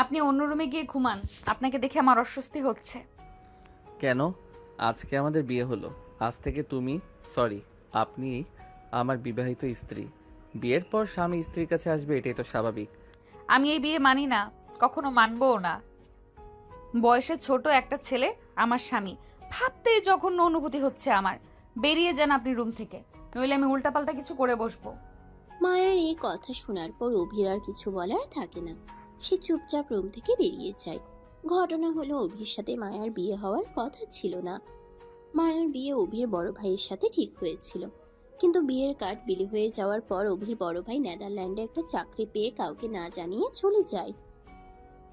আপনি অন্য রুমে গিয়ে ঘুমান। আপনাকে দেখে আমার অস্বস্তি হচ্ছে। কেন? আজকে আমাদের বিয়ে হলো। আজ থেকে তুমি, সরি, আপনি আমার বিবাহিত স্ত্রী। বিয়ের পর স্বামী স্ত্রীর কাছে আসবে, এটাই তো স্বাভাবিক। আমি এই বিয়ে মানি না, কখনো মানবও না। বয়সে ছোট একটা ছেলে আমার স্বামী, ভাবতেই জঘন্য অনুভূতি হচ্ছে আমার। বেরিয়ে যান আপনি রুম থেকে, নইলে আমি উল্টাপাল্টা কিছু করে বসবো। মায়ার এই কথা শোনার পর অভির আর কিছু বলার থাকে না। সে চুপচাপ রুম থেকে বেরিয়ে যায়। ঘটনা হলো, অভির সাথে মায়ার বিয়ে হওয়ার কথা ছিল না। মায়ার বিয়ে অভির বড় ভাইয়ের সাথে ঠিক হয়েছিল, কিন্তু বিয়ের কার্ড বিলি হয়ে যাওয়ার পর অভির বড় ভাই নেদারল্যান্ডে একটা চাকরি পেয়ে কাউকে না জানিয়ে চলে যায়।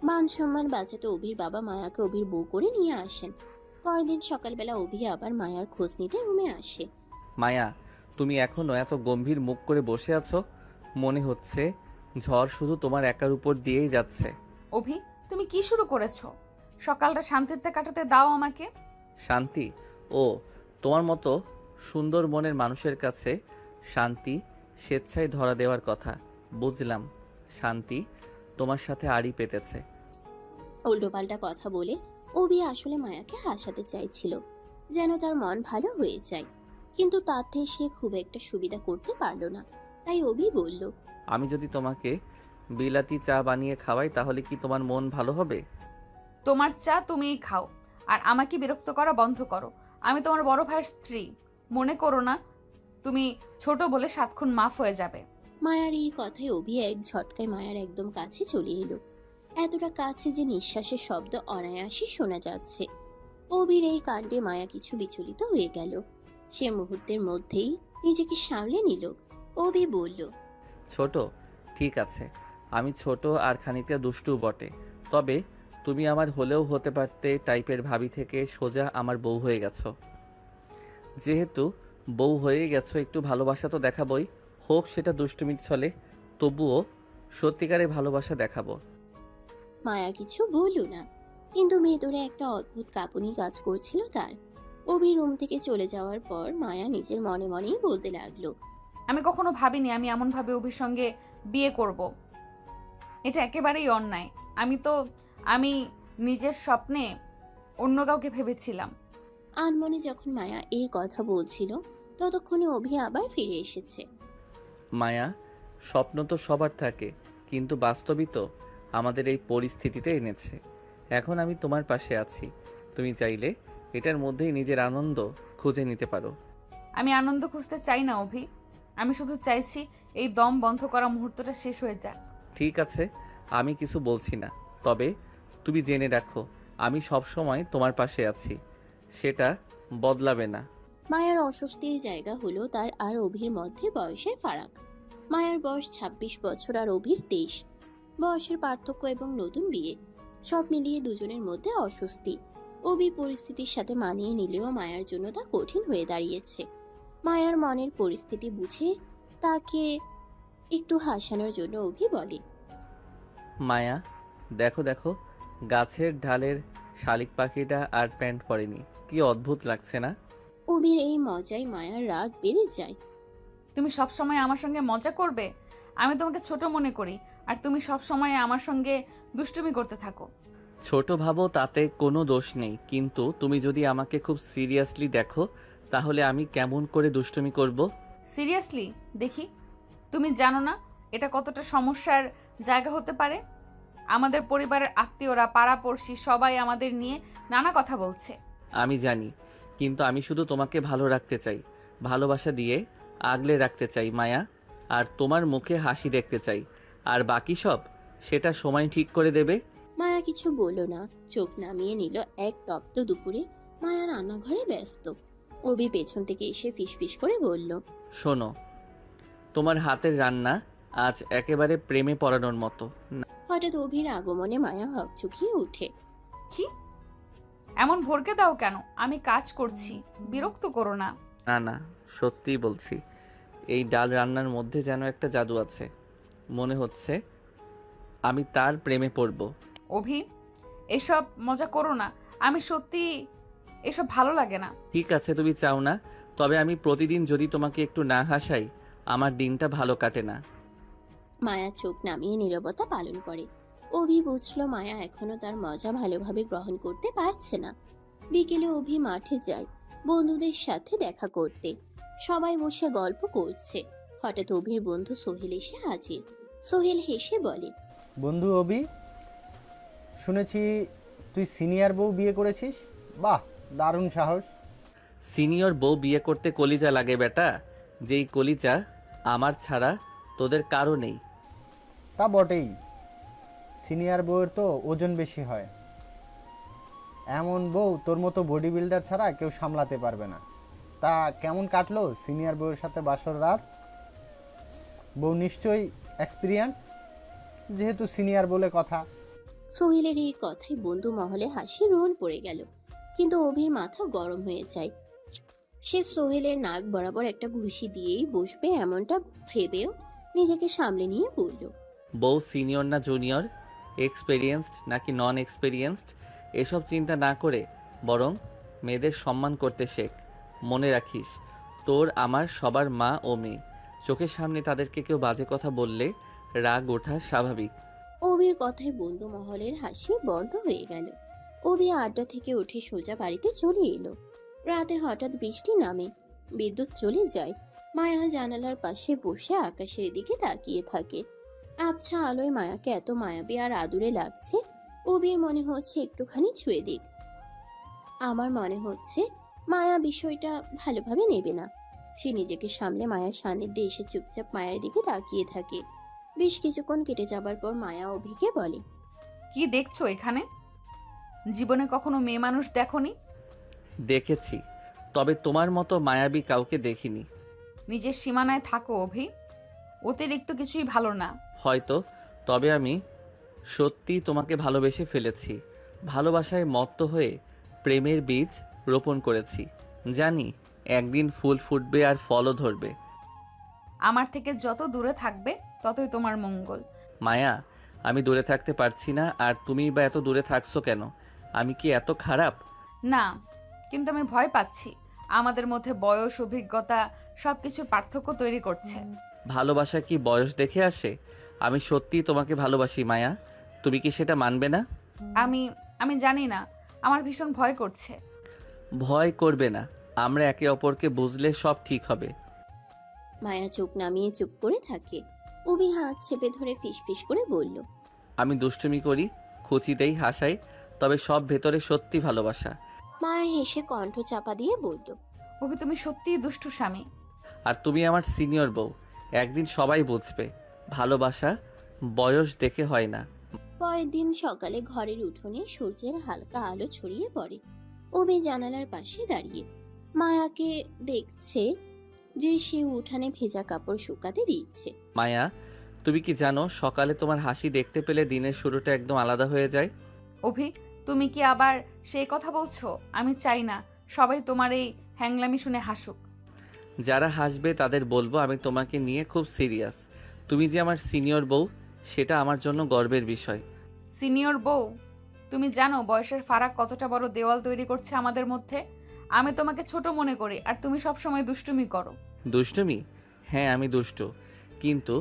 মান সম্মান বাঁচাতে অভির বাবা মায়াকে অভির বউ করে নিয়ে আসেন। পরের দিন সকালবেলা অভি আবার মায়ার খোঁজ নিতে রুমে আসে। মায়া, তুমি এখনো এত গম্ভীর মুখ করে বসে আছো? মনে হচ্ছে ঝড় শুধু তোমার একার উপর দিয়েই যাচ্ছে। অভি, তুমি কি শুরু করেছো? সকালটা শান্তিতে কাটাতে দাও আমাকে। শান্তি? ও, তোমার মতো সুন্দর মনের মানুষের কাছে শান্তি স্বেচ্ছায় ধরা দেওয়ার কথা। বুঝলাম, শান্তি তোমার সাথে আড়ি পেতেছে। উল্টোপাল্টা কথা বলে অভি আসলে মায়াকে হাসাতে চাইছিল, যেন তার মন ভালো হয়ে যায়। কিন্তু তাতে সে খুব একটা সুবিধা করতে পারলো না। তাই অভি বলল, আমি যদি তোমাকে বিলাতি চা বানিয়ে খাওয়াই তাহলে কি তোমার মন ভালো হবে? তোমার চা তুমিই খাও, আর আমাকে বিরক্ত করা বন্ধ করো। আমি তোমার বড় ভাইয়ের স্ত্রী, মনে করো না তুমি ছোট বলে 7 খুন মাফ হয়ে যাবে। মায়ার এই কথায় অভি এক ঝটকায় মায়ার একদম কাছে চলে এলো, এতটা কাছে যে নিঃশ্বাসের শব্দ অনায়াসে শোনা যাচ্ছে। অভির এই কাণ্ডে মায়া কিছু বিচলিত হয়ে গেল। সে মুহূর্তের মধ্যেই নিজেকে সামলে নিল। অভি বলল, ছোট, ঠিক আছে, আমি ছোট আর খানিকটা দুষ্টু বটে, তবে তুমি আমার হলেও হতে পারতে টাইপের ভাবি থেকে সোজা আমার বউ হয়ে গেছো। যেহেতু বউ হয়ে গেছো, একটু ভালোবাসা তো দেখাবই, হোক সেটা দুষ্টুমির ছলে, তবুও সত্যিকারের ভালোবাসা দেখাবো। মায়া কিছু বলল না, কিন্তু ভেতরে একটা অদ্ভুত কাঁপুনি কাজ করছিল তার। অভি রুম থেকে চলে যাওয়ার পর মায়া নিজের মনে মনেই বলতে লাগলো, আমি কখনো ভাবিনি আমি এমনভাবে অভির সঙ্গে বিয়ে করব। এটা একেবারেই অন্যায়। আমি নিজের স্বপ্নে অন্য কাউকে ভেবেছিলাম। আনমনে যখন মায়া এই কথা বলছিল, ততক্ষণে অভি আবার ফিরে এসেছে। মায়া, স্বপ্ন তো সবার থাকে, কিন্তু বাস্তবই তো আমাদের এই পরিস্থিতিতে এনেছে। এখন আমি তোমার পাশে আছি, তুমি চাইলে এটার মধ্যেই নিজের আনন্দ খুঁজে নিতে পারো। আমি আনন্দ খুঁজতে চাই না অভি, আমি শুধু চাইছি এই দম বন্ধ করা মুহূর্তটা শেষ হয়ে যাক। ঠিক আছে, আমি কিছু বলছি না, তবে তুমি জেনে রাখো আমি সব সময় তোমার পাশে আছি, সেটা বদলাবে না। মায়ার অস্বস্তির জায়গা হলো তার আর অভির মধ্যে বয়সের ফারাক। মায়ার বয়স ২৬ বছর আর অভির ২৩। বয়সের পার্থক্য এবং নতুন বিয়ে, সব মিলিয়ে দুজনের মধ্যে অস্বস্তি। অভি পরিস্থিতির সাথে মানিয়ে নিলেও মায়ার জন্য তা কঠিন হয়ে দাঁড়িয়েছে। মায়ার মনের পরিস্থিতি বুঝে তাকে একটু হাসানোর জন্য অভি বলে, মায়া, দেখো দেখো, গাছের ঢালের শালিক পাখিটা আর প্যান্ট পরেনি, কি অদ্ভুত লাগছে না? অভির এই মজায় মায়ার রাগ বেড়ে যায়। তুমি সব সময় আমার সঙ্গে মজা করবে? আমি তোমাকে ছোট মনে করি, আর তুমি সব সময় আমার সঙ্গে দুষ্টুমি করতে থাকো। ছোট ভাবো, তাতে কোনো দোষ নেই, কিন্তু তুমি যদি আমাকে খুব সিরিয়াসলি দেখো তাহলে আমি কেমন করে দুষ্টুমি করব? সিরিয়াসলি দেখি। তুমি জানো না এটা কতটা সমস্যার জায়গা হতে পারে? আমাদের পরিবারের আত্মীয়রা, পাড়াপড়শি সবাই আমাদের নিয়ে নানা কথা বলছে। আমি জানি, কিন্তু আমি শুধু তোমাকে ভালো রাখতে চাই, ভালোবাসা দিয়ে আগলে রাখতে চাই মায়া, আর তোমার মুখে হাসি দেখতে চাই, আর বাকি সব সেটা সময় ঠিক করে দেবে। মায়া কিছু বলল না, চোখ নামিয়ে নিল। এক তপ্ত দুপুরে মায়া রান্নাঘরে ব্যস্ত। অভি পেছন থেকে এসে ফিসফিস করে বলল, শোনো, তোমার হাতের রান্না আজ একেবারে প্রেমে পড়ানোর মতো। হঠাৎ অভির আগমনে মায়া হকচকিয়ে উঠে। কি? এমন ভরকে দাও কেন? আমি কাজ করছি, বিরক্ত করো না। না না, সত্যিই বলছি, এই ডাল রান্নার মধ্যে যেন একটা জাদু আছে, মনে হচ্ছে আমি তার প্রেমে পড়ব। অভি, এসব মজা করো না। আমি সত্যি, এসব ভালো লাগে না। ঠিক আছে, তুমি চাও না, তবে আমি প্রতিদিন যদি তোমাকে একটু না হাসাই আমার দিনটা ভালো কাটে না। মায়া চোখ নামিয়ে নীরবতা পালন করে। অভি বুঝলো মায়া এখনো তার মজা ভালোভাবে গ্রহণ করতে পারছে না। বিকেলে অভি মাঠে যায় বন্ধুদের সাথে দেখা করতে। সবাই বসে গল্প করছে। হঠাৎ অভির বন্ধু সোহেল এসে হাজির। সোহেল হেসে বলে, বন্ধু অবি, শুনেছি তুই সিনিয়র বউ বিয়ে করেছিস। বাহ, দারুণ সাহস। সিনিয়র বউ বিয়ে করতে কলিজা লাগে বেটা, যেই কলিজা আমার ছাড়া তোদের কারো নেই। তা বটেই, সিনিয়র বউয়ের তো ওজন বেশি হয়। এমন বউ তোর মতো বডি বিল্ডার ছাড়া কেউ সামলাতে পারবে না। তা কেমন কাটলো সিনিয়র বউয়ের সাথে বাসর রাত? বউ নিশ্চয়ই এক্সপিরিয়েন্স, যেহেতু সিনিয়র বলে কথা। সোহেলের এই কথায় বন্ধু মহলে হাসি রোল পড়ে গেল, কিন্তু অভির মাথা গরম হয়ে যায়। সে সোহেলের নাক বরাবর একটা ঘুষি দিয়েই বসবে এমনটা ভেবেও নিজেকে সামলে নিয়ে বলল, বউ সিনিয়র না জুনিয়র, এক্সপেরিয়েন্সড নাকি নন এক্সপেরিয়েন্সড, এসব চিন্তা না করে বরং মেয়েদের সম্মান করতে শেখ। মনে রাখিস, তোর আমার সবার মা ও মেয়ে। চোখের সামনে তাদেরকে কেউ বাজে কথা বললে রাগ ওঠা স্বাভাবিক। অভির কথায় বন্ধু মহলের হাসি বন্ধ হয়ে গেল। অভি আড্ডা থেকে উঠে সোজা বাড়িতে চলে এলো। রাতে হঠাৎ বৃষ্টি নামে, বিদ্যুৎ চলে যায়। মায়া জানালার পাশে বসে আকাশের দিকে তাকিয়ে থাকে। আবছা আলোয় মায়াকে এত মায়াবী আর আদুরে লাগছে, অভির মনে হচ্ছে একটুখানি ছুঁয়ে দিক। আমার মনে হচ্ছে মায়া বিষয়টা ভালোভাবে নেবে না। সে নিজেকে সামলে মায়ার সান্নিধ্যে এসে চুপচাপ মায়ের দিকে তাকিয়ে থাকে। বেশ কিছুক্ষণ কেটে যাবার পর মায়া অভিকে বলে, কি দেখছো এখানে? জীবনে কখনো মেয়ে মানুষ দেখোনি? দেখেছি, তবে তোমার মতো মায়াবী কাউকে দেখিনি। নিজের সীমানায় থাকো অভি, অতিরিক্ত কিছুই ভালো না। হয়তো, তবে আমি সত্যি তোমাকে ভালোবেসে ফেলেছি। ভালোবাসায় মত্ত হয়ে প্রেমের বীজ রোপণ করেছি। জানি একদিন ফুল ফুটবে আর ফলও ধরবে। আমার থেকে যত দূরে থাকবে ততই তোমার মঙ্গল। মায়া, আমি দূরে থাকতে পারছি না, আর তুমি বা এত দূরে থাকছো কেন? আমি কি এত খারাপ? না, কিন্তু আমি ভয় পাচ্ছি। আমাদের মধ্যে বয়স, অভিজ্ঞতা সবকিছু পার্থক্য তৈরি করছে। ভালোবাসা কি বয়স দেখে আসে? আমি সত্যিই তোমাকে ভালোবাসি মায়া, তুমি কি সেটা মানবে না? আমি আমি জানি না, আমার ভীষণ ভয় করছে। ভয় করবে না, আমরা একে অপরকে বুঝলে সব ঠিক হবে। মায়া চোখ নামিয়ে চুপ করে থাকে। অভি হাত চেপে ধরে ফিসফিস করে বলল, আমি দুষ্টুমি করি, খুচি দেই, হাসাই, তবে সব ভেতরে সত্যি ভালোবাসা। মায়া হেসে কণ্ঠ চাপা দিয়ে বলল, অভি, তুমি সত্যিই দুষ্টু স্বামী। আর তুমি আমার সিনিয়র বউ, একদিন সবাই বুঝবে ভালোবাসা বয়স দেখে হয় না। পরের দিন সকালে ঘরের উঠোনে সূর্যের হালকা আলো ছড়িয়ে পড়ে। অভি জানালার পাশে দাঁড়িয়ে মায়াকে দেখছে যে সে উঠানে ভেজা কাপড় শুকাতে দিচ্ছে। মায়া, তুমি কি জানো সকালে তোমার হাসি দেখতে পেলে দিনের শুরুটা একদম আলাদা হয়ে যায়। অভি, তুমি কি আবার সেই কথা বলছো? আমি চাই না সবাই তোমার এই হ্যাংলামি শুনে হাসুক। যারা হাসবে তাদের বলবো আমি তোমাকে নিয়ে খুব সিরিয়াস। তুমি যে আমার সিনিয়র বউ, সেটা আমার জন্য গর্বের বিষয়। সিনিয়র বউ? তুমি জানো বয়সের ফারাক কতটা বড় দেওয়াল তৈরি করছে আমাদের মধ্যে? আমি তোমাকে ছোট মনে করি আর তুমি সবসময় দুষ্টুমি করো। দুষ্টুমি? হ্যাঁ, আমি দুষ্টু, কিন্তু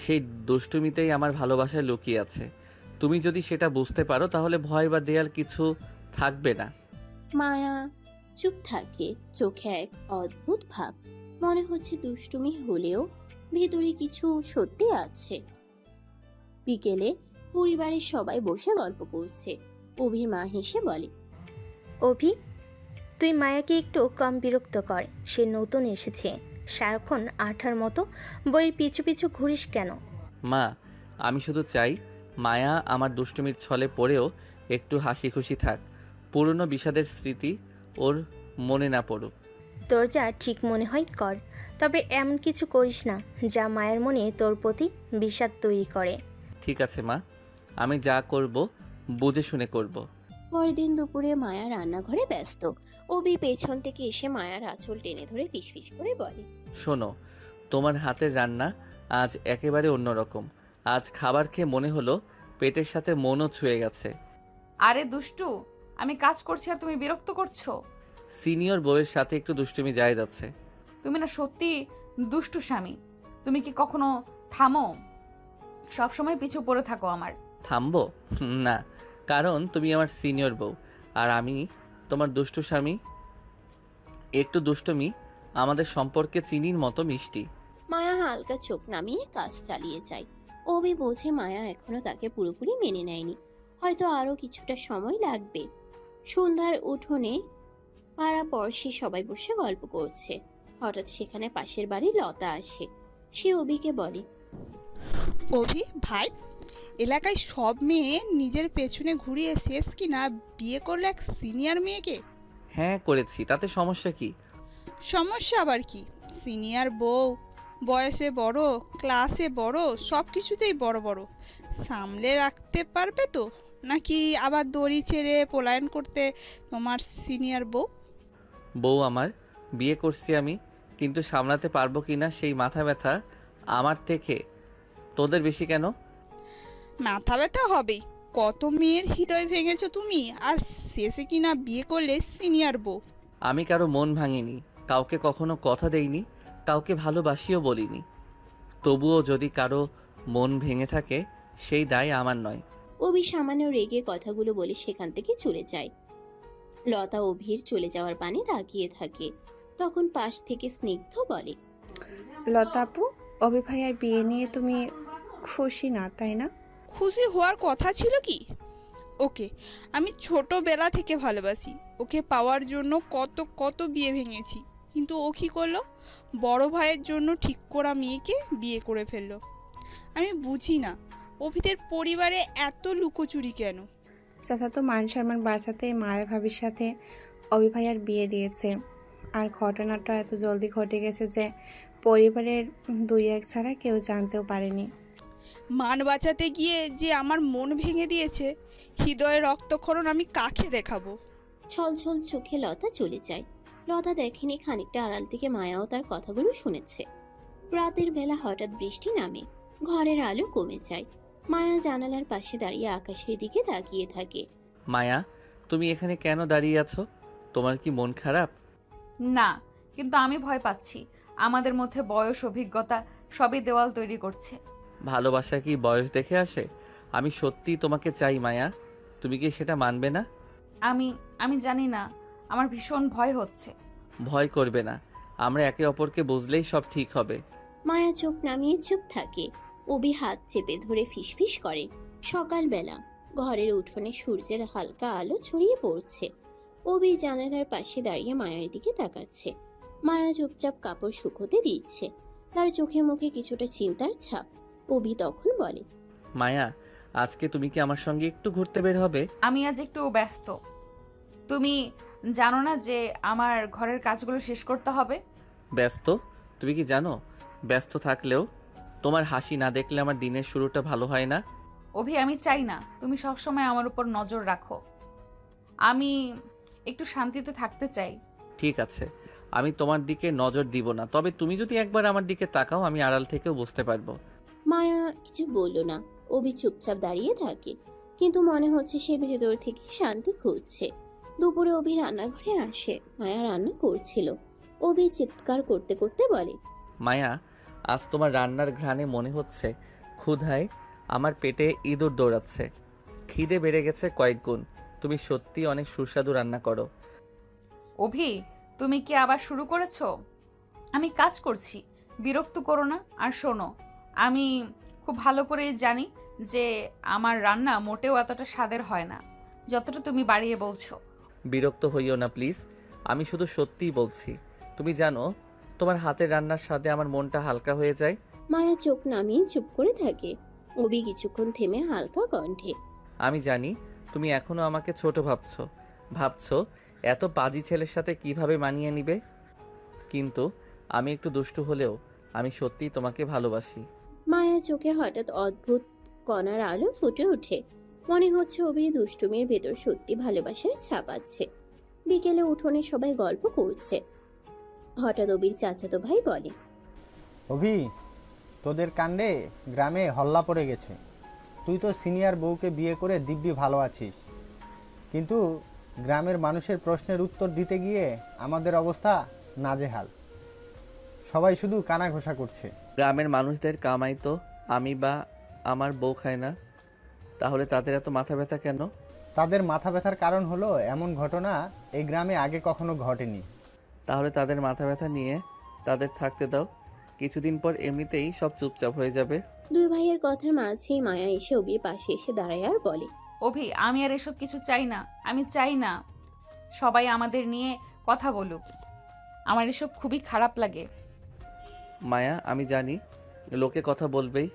সেই দুষ্টুমিতেই আমার ভালোবাসায় লুকিয়ে আছে। তুমি যদি সেটা বুঝতে পারো তাহলে ভয় বা দেয়াল কিছু থাকবে না। মায়া চুপ থাকে, চোখে এক অদ্ভুত ভাব। মনে হচ্ছে দুষ্টুমি হলেও ভেতরে কিছু সত্যি আছে। বিকেলে পরিবারের সবাই বসে গল্প করছে। অভির মা হেসে বলে, অভি, তুই মায়াকে একটু কম বিরক্ত কর। সে নতুন এসেছে, সারাক্ষণ আঠার মতো বইয়ের পিছু পিছু ঘুরিস কেন? মা, আমি শুধু চাই মায়া আমার দুষ্টুমির ছলে পড়েও একটু হাসি খুশি থাক, পুরনো বিষাদের স্মৃতি ওর মনে না পড়ুক। তোর যা ঠিক মনে হয় কর, তবে এমন কিছু করিস না যা মায়ের মনে তোর প্রতি বিষাদ তৈরি করে। ঠিক আছে মা, আমি যা করব বুঝে শুনে করব। পরের দিন দুপুরে মায়া রান্নাঘরে ব্যস্ত। অভি পেছন থেকে এসে মায়ার আঁচল টেনে ধরে ফিসফিস করে বলে, শোনো, তোমার হাতের রান্না আজ একেবারে অন্যরকম। আজ খাবার খেয়ে মনে হলো পেটের সাথে মনও ছুঁয়ে গেছে। আরে দুষ্টু, আমি কাজ করছি আর তুমি বিরক্ত করছো। সিনিয়র বউয়ের সাথে একটু দুষ্টুমি যায় যাচ্ছে। তুমি না সত্যি দুষ্টু স্বামী। তুমি কি কখনো থামো? সবসময় পিছু পড়ে থাকো আমার। থামবো? না, কারণ তুমি আমার সিনিয়র বউ আর আমি তোমার দুষ্টু স্বামী। একটু দুষ্টুমি আমাদের সম্পর্কে চিনির মতো মিষ্টি। মায়া হালকা চোখ নামিয়ে কাজ চালিয়ে যায়। অভি বোঝে মায়া এখনো তাকে পুরোপুরি মেনে নেয়নি, হয়তো আরো কিছুটা সময় লাগবে। সন্ধ্যার উঠোনে পাড়া পড়শি সবাই বসে গল্প করছে। হঠাৎ সেখানে পাশের বাড়ি লতা আসে। সে অভিকে বলে, অভি ভাই, এলাকায় সব মেয়ে নিজের পেছনে ঘুরিয়ে শেষ কিনা বিয়ে করলে এক সিনিয়র মেয়েকে। হ্যাঁ করেছি, তাতে সমস্যা কি? সমস্যা আবার কি? সিনিয়র বউ, বয়সে বড়, ক্লাসে বড়, সব কিছুতেই বড় বড়। সামলে রাখতে পারবে তো? নাকি আবার দড়ি ছেড়ে পলায়ন করতে তোমার সিনিয়র বউ? বউ আমার, বিয়ে করছি আমি, কিন্তু সামলাতে পারবো কিনা সেই মাথা ব্যথা আমার থেকে তোদের বেশি কেন? মাথা ব্যথা হবেই। কত মেয়ের হৃদয় ভেঙেছো তুমি, আর শেষে কিনা বিয়ে করলে সিনিয়র বউ। আমি কারো মন ভাঙিনি, কাউকে কখনো কথা দেইনি, কাউকে ভালোবাসিও বলিনি। তবুও যদি কারো মন ভেঙে থাকে সেই দায় আমার নয়। অভি সামান্য রেগে কথাগুলো বলে সেখান থেকে চলে যায়। লতা অভির চলে যাওয়ার পানে তাকিয়ে থাকে। তখন পাশ থেকে স্নিগ্ধ বলে, লতা আপু, অভি ভাইয়ার বিয়ে নিয়ে তুমি খুশি না, তাই না? খুশি হওয়ার কথা ছিল কি? ওকে আমি ছোটবেলা থেকে ভালোবাসি। ওকে পাওয়ার জন্য কত কত বিয়ে ভেঙেছি, কিন্তু ও কী করলো? বড় ভাইয়ের জন্য ঠিক করা মেয়েকে বিয়ে করে ফেললো। আমি বুঝি না অভিদের পরিবারে এত লুকোচুরি কেন। চাচা তো মান সম্মান বাঁচাতে মায়া ভাবির সাথে অভি ভাইয়ার বিয়ে দিয়েছে। আর ঘটনাটা এত জলদি ঘটে গেছে যে পরিবারের দুই এক ছাড়া কেউ জানতেও পারেনি। মান বাঁচাতে গিয়ে যে আমার মন ভেঙে দিয়েছে, হৃদয়ে রক্তক্ষরণ আমি কাকে দেখাবো? ছলছল চোখে লতা চলে যায়। লতা দেখেনি খানিকটা আড়াল থেকে মায়াও তার কথাগুলো শুনেছে। রাতের বেলা হঠাৎ বৃষ্টি নামে, ঘরের আলো কমে যায়। মায়া জানালার পাশে দাঁড়িয়ে আকাশের দিকে তাকিয়ে থাকে। মায়া, তুমি এখানে কেন দাঁড়িয়ে আছো? তোমার কি মন খারাপ? না, কিন্তু আমি ভয় পাচ্ছি। আমাদের মধ্যে বয়স, অভিজ্ঞতা সবই দেওয়াল তৈরি করছে। ভালোবাসা কি বয়স দেখে আসে? আমি সত্যিই তোমাকে চাই মায়া, তুমি কি সেটা মানবে না? আমি আমি জানি না, আমার ভীষণ ভয় হচ্ছে। ভয় করবে না, আমরা একে অপরকে বুঝলেই সব ঠিক হবে। মায়া চোখ নামিয়ে চুপ থাকে। অভি হাত চেপে ধরে ফিসফিস করে। সকালবেলা ঘরের উঠোনে সূর্যের হালকা আলো ছড়িয়ে পড়ছে। অভি জানালার পাশে দাঁড়িয়ে মায়ের দিকে তাকাচ্ছে। মায়া চুপচাপ কাপড় শুকোতে দিচ্ছে। তার চোখে মুখে কিছুটা চিন্তার ছাপ। অভি তখন বলে, মায়া, আজকে তুমি কি আমার সঙ্গে একটু ঘুরতে বের হবে? আমি আজ একটু ব্যস্ত। তুমি জানো না যে আমার ঘরের কাজগুলো শেষ করতে হবে? ব্যস্ত? তুমি কি জানো ব্যস্ত থাকলেও তোমার হাসি না দেখলে আমার দিনের শুরুটা ভালো হয় না। অভি, আমি চাই না তুমি সবসময় আমার উপর নজর রাখো। আমি একটু শান্তিতে থাকতে চাই। ঠিক আছে, আমি তোমার দিকে নজর দিব না, তবে তুমি যদি একবার আমার দিকে তাকাও আমি আড়াল থেকেও বুঝতে পারবো। মায়া কিছু বলল না। অভি চুপচাপ দাঁড়িয়ে থাকে, কিন্তু মনে হচ্ছে সে ভেতর থেকে শান্তি খুঁজছে। দুপুরে অভি রান্নাঘরে আসে। মায়া রান্না করছিল। অভি চিৎকার করতে করতে বলে, মায়া, আজ তোমার রান্নার ঘ্রাণে মনে হচ্ছে ক্ষুধায় আমার পেটে ইঁদুর দৌড়াচ্ছে। খিদে বেড়ে গেছে কয়েক গুণ। তুমি সত্যি অনেক সুস্বাদু রান্না করো। অভি, তুমি কি আবার শুরু করেছো? আমি কাজ করছি, বিরক্ত করো না। আর শোনো, আমি খুব ভালো করে জানি যে আমার রান্না মোটেও এতটা স্বাদের হয় না যতটা তুমি বাড়িয়ে বলছো। বিরক্ত হইও না প্লিজ, আমি শুধু সত্যিই বলছি। তুমি জানো তোমার হাতের রান্নার স্বাদে আমার মনটা হালকা হয়ে যায়। মায়া চোখ নামিয়ে চুপ করে থাকে। অভি কিছুক্ষণ থেমে হালকা কণ্ঠে, আমি জানি তুমি এখনো আমাকে ছোট ভাবছো এত পাজি ছেলের সাথে কিভাবে মানিয়ে নিবে, কিন্তু আমি একটু দুষ্টু হলেও আমি সত্যিই তোমাকে ভালোবাসি। মায়ের চোখে হঠাৎ অদ্ভুত কণার আলো ফুটে ওঠে। মনে হচ্ছে অভির দুষ্টুমির ভেতর সত্যি ভালোবাসার ছাপ আছে। বিকেলে উঠোনে সবাই গল্প করছে। হঠাৎ অভির চাচাতো ভাই বলে, অভি, তোদের কাণ্ডে গ্রামে হল্লা পড়ে গেছে। তুই তো সিনিয়র বউকে বিয়ে করে দিব্যি ভালো আছিস, কিন্তু গ্রামের মানুষের প্রশ্নের উত্তর দিতে গিয়ে আমাদের অবস্থা নাজেহাল। সবাই শুধু কানা ঘোষা করছে। গ্রামের মানুষদের কামাই তো আমি বা আমার বউ খায় না, তাহলে তাদের এত মাথা ব্যথা কেন? তাদের মাথা ব্যথার কারণ হলো এমন ঘটনা এই গ্রামে আগে কখনো ঘটেনি। তাহলে তাদের মাথা ব্যথা নিয়ে তাদের থাকতে দাও, কিছুদিন পর এমনিতেই সব চুপচাপ হয়ে যাবে। দুই ভাইয়ের কথার মাঝেই মায়া এসে অভির পাশে এসে দাঁড়ায় আর বলে, অভি, আমি আর এসব কিছু চাই না। আমি চাই না সবাই আমাদের নিয়ে কথা বলুক। আমার এসব খুবই খারাপ লাগে। মায়া, আমি জানি লোকে কথা বলবেই,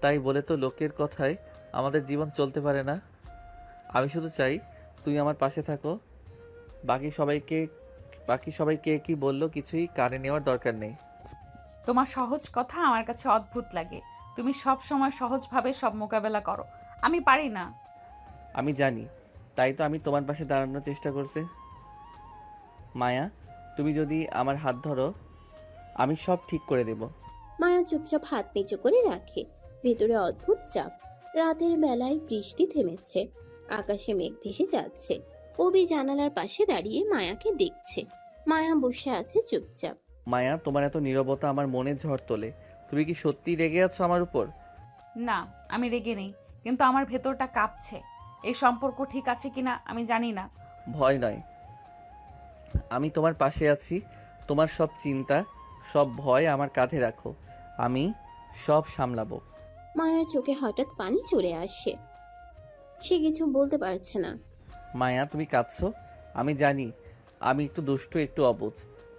তাই বলে তো লোকের কথায় আমাদের জীবন চলতে পারে না। আমি শুধু চাই তুমি আমার পাশে থাকো। বাকি সবাই কে কি বললো কিছুই কানে নেওয়ার দরকার নেই। তোমার সহজ কথা আমার কাছে অদ্ভুত লাগে। তুমি সব সময় সহজভাবে সব মোকাবেলা করো, আমি পারি না। আমি জানি, তাই তো আমি তোমার পাশে দাঁড়ানোর চেষ্টা করছি। মায়া, তুমি যদি আমার হাত ধরো আমি সব ঠিক করে দেব। মায়া চুপচাপ হাত নিচু করে রাখে। ভেতরে অদ্ভুত চাপ। রাতের বেলায় বৃষ্টি থেমেছে, আকাশে মেঘ ভেসে যাচ্ছে। অভি জানালার পাশে দাঁড়িয়ে মায়াকে দেখছে। মায়া বসে আছে চুপচাপ। মায়া, তোমার এত নীরবতা আমার মনে ঝড় তোলে। তুমি কি সত্যি রেগে আছো আমার উপর? না, আমি রেগে নেই, কিন্তু আমার ভেতরটা কাঁপছে। এই সম্পর্ক ঠিক আছে কিনা আমি জানি না। ভয় নয়, আমি তোমার পাশে আছি। তোমার সব চিন্তা, সব ভয় আমার কাঁধে রাখো, আমি সব সামলাবো। মায়ার চোখে হঠাৎ পানি চলে আসে। সে কিছু বলতে পারছে না। মায়া, তুমি কাঁদছো? আমি জানি আমি একটু দুষ্টু, একটু অবুঝ,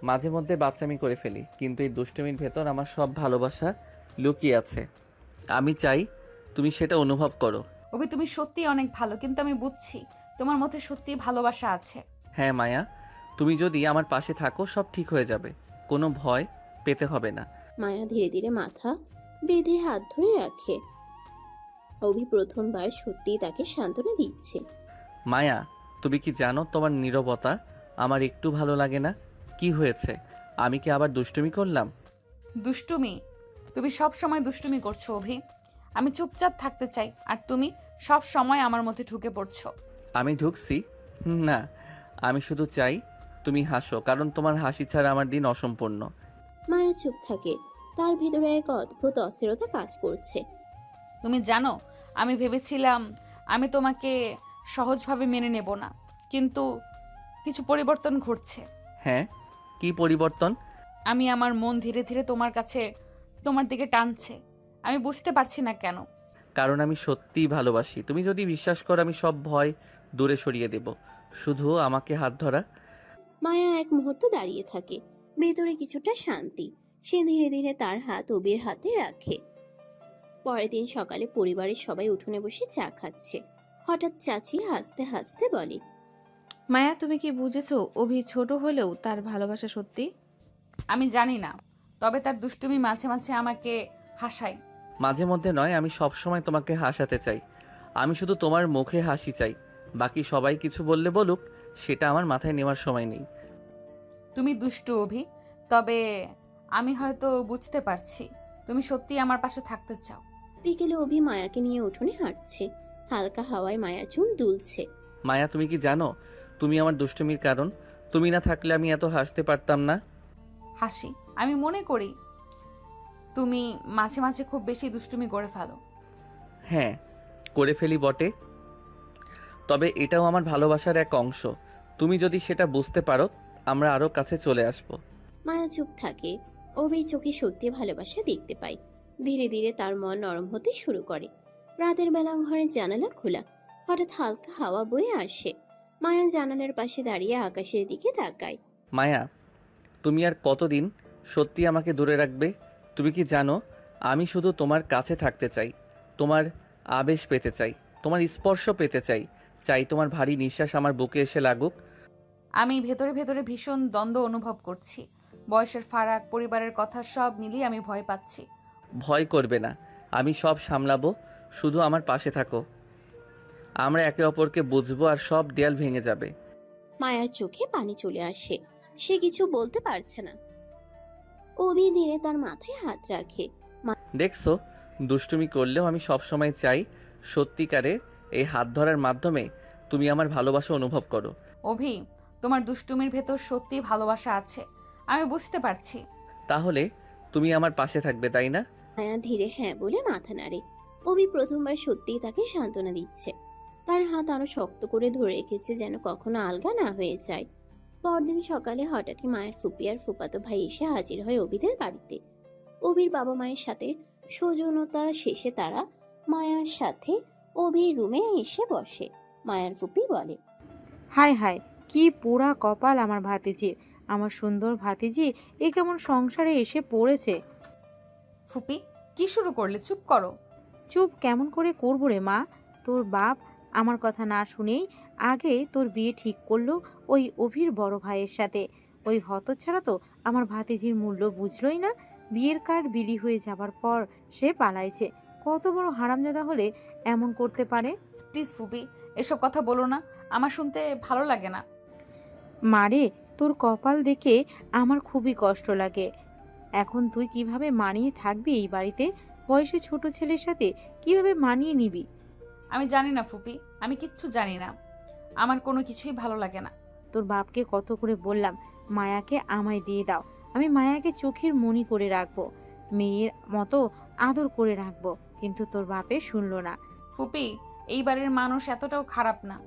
মাঝে মধ্যে বাচ্চামি করে ফেলি, কিন্তু এই দুষ্টুমির ভেতর আমার সব ভালোবাসা লুকিয়ে আছে। আমি চাই তুমি সেটা অনুভব করো। অভি, তুমি সত্যিই অনেক ভালো, কিন্তু আমি বুঝছি তোমার মধ্যে সত্যিই ভালোবাসা আছে। হ্যাঁ মায়া, তুমি যদি আমার পাশে থাকো সব ঠিক হয়ে যাবে, কোনো ভয় পেতে হবে না। মায়া ধীরে ধীরে মাথা বেঁধে হাত ধরে রাখে। অভি প্রথমবার সত্যিই তাকে সান্ত্বনা দিচ্ছে। মায়া, তুমি কি জানো তোমার নীরবতা আমার একটু ভালো লাগে না। কি হয়েছে? আমি কি আবার দুষ্টুমি করলাম? দুষ্টুমি? তুমি সব সময় দুষ্টুমি করছো অভি। আমি চুপচাপ থাকতে চাই, আর তুমি সব সময় আমার মধ্যে ঢুকে পড়ছো। আমি ঢুকছি না, আমি শুধু চাই তুমি হাসো, কারণ তোমার হাসি ছাড়া আমার দিন অসম্পূর্ণ। মায়া চুপ থাকে। তার ভিতরে এক অদ্ভুত অস্থিরতা কাজ করছে। তুমি জানো, আমি ভেবেছিলাম আমি তোমাকে সহজভাবে মেনে নেব না, কিন্তু কিছু পরিবর্তন ঘটছে। হ্যাঁ, কি পরিবর্তন? আমি আমার মন ধীরে ধীরে তোমার দিকে টানছে। আমি বুঝতে পারছি না কেন। কারণ আমি সত্যিই ভালোবাসি। তুমি যদি বিশ্বাস করো আমি সব ভয় দূরে সরিয়ে দেব, শুধু আমাকে হাত ধরা। মায়া এক মুহূর্ত দাঁড়িয়ে থাকে। ভেতরে কিছুটা শান্তি। সে ধীরে ধীরে তার হাত অবির হাতে রাখে। পরের দিন সকালে পরিবারের সবাই উঠোনে বসে চা খাচ্ছে। হঠাৎ চাচি হাসতে হাসতে বলে, মায়া, তুমি কি বুঝেছো অভি ছোট হলেও তার ভালোবাসা সত্যি? আমি জানি না, তবে তার দুষ্টুমি মাঝে মাঝে আমাকে হাসায়। মাঝে মধ্যে নয়, আমি সব সময় তোমাকে হাসাতে চাই। আমি শুধু তোমার মুখে হাসি চাই, বাকি সবাই কিছু বললে বলুক, সেটা আমার মাথায় নেওয়ার সময় নেই। তুমি দুষ্টু অভি, তবে আমি হয়তো বুঝতে পারছি তুমি সত্যি আমার পাশে থাকতে চাও। বিকেলে অভি মায়াকে নিয়ে উঠোনে হাঁটছে। হালকা হাওয়ায় মায়ার চুল দুলছে। মায়া, তুমি কি জানো তুমি আমার দুষ্টুমির কারণ? তুমি না থাকলে আমি এত হাসতে পারতাম না। হাসি? আমি মনে করি তুমি মাঝে মাঝে খুব বেশি দুষ্টুমি করে ফেলো। হ্যাঁ, করে ফেলি বটে, তবে এটাও আমার ভালোবাসার এক অংশ। তুমি যদি সেটা বুঝতে পারো আমরা আরও কাছে চলে আসব। মায়া চুপ থাকে। অভির চোখে সত্যি ভালোবাসা দেখতে পায়। ধীরে ধীরে তার মন নরম হতে শুরু করে। রাতের বেলা ঘরের জানালা খোলা। হঠাৎ হালকা হাওয়া বয়ে আসে। মায়া জানালার পাশে দাঁড়িয়ে আকাশের দিকে তাকায়। মায়া, তুমি আর কতদিন সত্যি আমাকে দূরে রাখবে? তুমি কি জানো আমি শুধু তোমার কাছে থাকতে চাই, তোমার আবেশ পেতে চাই, তোমার স্পর্শ পেতে চাই, চাই তোমার ভারী নিঃশ্বাস আমার বুকে এসে লাগুক। আমি ভেতরে ভেতরে ভীষণ দ্বন্দ্ব অনুভব করছি। বয়সের ফারাক, পরিবারের কথা সব মিলিয়ে আমি ভয় পাচ্ছি। ভয় করবে না, আমি সব সামলাবো, শুধু আমার পাশে থাকো। আমরা একে অপরকে বুঝবো আর সব দেয়াল ভেঙে যাবে। মায়ার চোখে পানি চলে আসে। সে কিছু বলতে পারছে না। অভি ধীরে তার মাথায় হাত রাখে। দেখছো, দুষ্টুমি করলেও আমি সব সময় চাই সত্যিকারে এই হাত ধরার মাধ্যমে তুমি আমার ভালোবাসা অনুভব করো। অভি, তোমার দুষ্টুমির ভেতর সত্যি ভালোবাসা আছে, আমি বুঝতে পারছি। তাহলে তুমি আমার পাশে থাকবে, তাই না? মায়া ধীরে হ্যাঁ বলে মাথা নাড়ে। অভি প্রথমবার সত্যিই তাকে সান্ত্বনা দিচ্ছে। তার হাত আরো শক্ত করে ধরে রেখেছে যেন কখনো আলগা না হয়ে যায়। পরদিন সকালে হঠাৎই মায়ের ফুপি আর ফুপাতো ভাই এসে হাজির হয় অভিদের বাড়িতে। অভির বাবা মায়ের সাথে সৌজন্যতা শেষে তারা মায়ার সাথে অভির রুমে এসে বসে। মায়ার ফুপি বলে, হায় হায়, কি পোড়া কপাল আমার ভাতিজির। আমার সুন্দর ভাতিজি এ কেমন সংসারে এসে পড়েছে। ফুপি কি শুরু করলে? চুপ করো। চুপ কেমন করে করবো রে মা? তোর বাপ আমার কথা না শুনেই আগে তোর বিয়ে ঠিক করলো ওই অভির বড় ভাইয়ের সাথে। ওই হতচ্ছাড়া তো আমার ভাতিজির মূল্য বুঝলই না। বিয়ের কার্ড বিলি হয়ে যাবার পর সে পালাইছে। কত বড় হারামজাদা হলে এমন করতে পারে? প্লিজ ফুপি, এসব কথা বলো না, আমার শুনতে ভালো লাগে না। মারে, তোর কপাল দেখে আমার খুবই কষ্ট লাগে। এখন তুই কিভাবে মানিয়ে থাকবি এই বাড়িতে? বয়সে ছোট ছেলের সাথে কিভাবে মানিয়ে নিবি? আমি জানি না ফুপি, আমি কিচ্ছু জানি না। আমার কোনো কিছুই ভালো লাগে না। তোর বাপকে কত করে বললাম মায়াকে আমায় দিয়ে দাও, আমি মায়াকে চোখের মণি করে রাখবো, মেয়ের মতো আদর করে রাখবো, কিন্তু তোর বাপে শুনলো না। ফুপি, এই বাড়ির মানুষ এতটাও খারাপ না।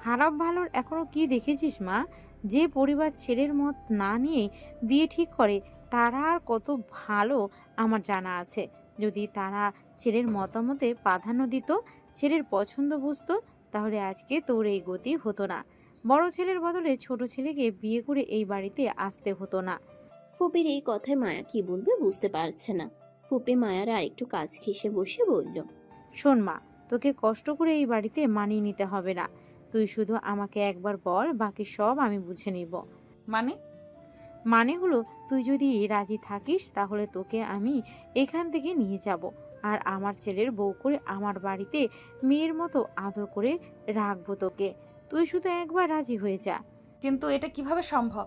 খারাপ ভালোর এখনো কি দেখেছিস মা? যে পরিবার ছেলের মত না নিয়ে বিয়ে ঠিক করে তারা আর কত ভালো আমার জানা আছে। যদি তারা ছেলের মতামতে প্রাধান্য দিত, ছেলের পছন্দ বুঝতো, তাহলে আজকে তোর এই গতি হতো না। বড় ছেলের বদলে ছোট ছেলেকে বিয়ে করে এই বাড়িতে আসতে হতো না। ফুপির এই কথায় মায়া কি বলবে বুঝতে পারছে না। ফুপি মায়ার আরেকটু কাজ ঘেঁষে বসে বলল, শোন মা, তোকে কষ্ট করে এই বাড়িতে মানিয়ে নিতে হবে না। তুই শুধু আমাকে একবার বল, বাকি সব আমি বুঝে নিব। মানে? মানে হলো, তুই যদি রাজি থাকিস তাহলে তোকে আমি এখান থেকে নিয়ে যাব, আর আমার ছেলের বউ করে আমার বাড়িতে মেয়ের মতো আদর করে রাখবো তোকে। তুই শুধু একবার রাজি হয়ে যা। কিন্তু এটা কিভাবে সম্ভব?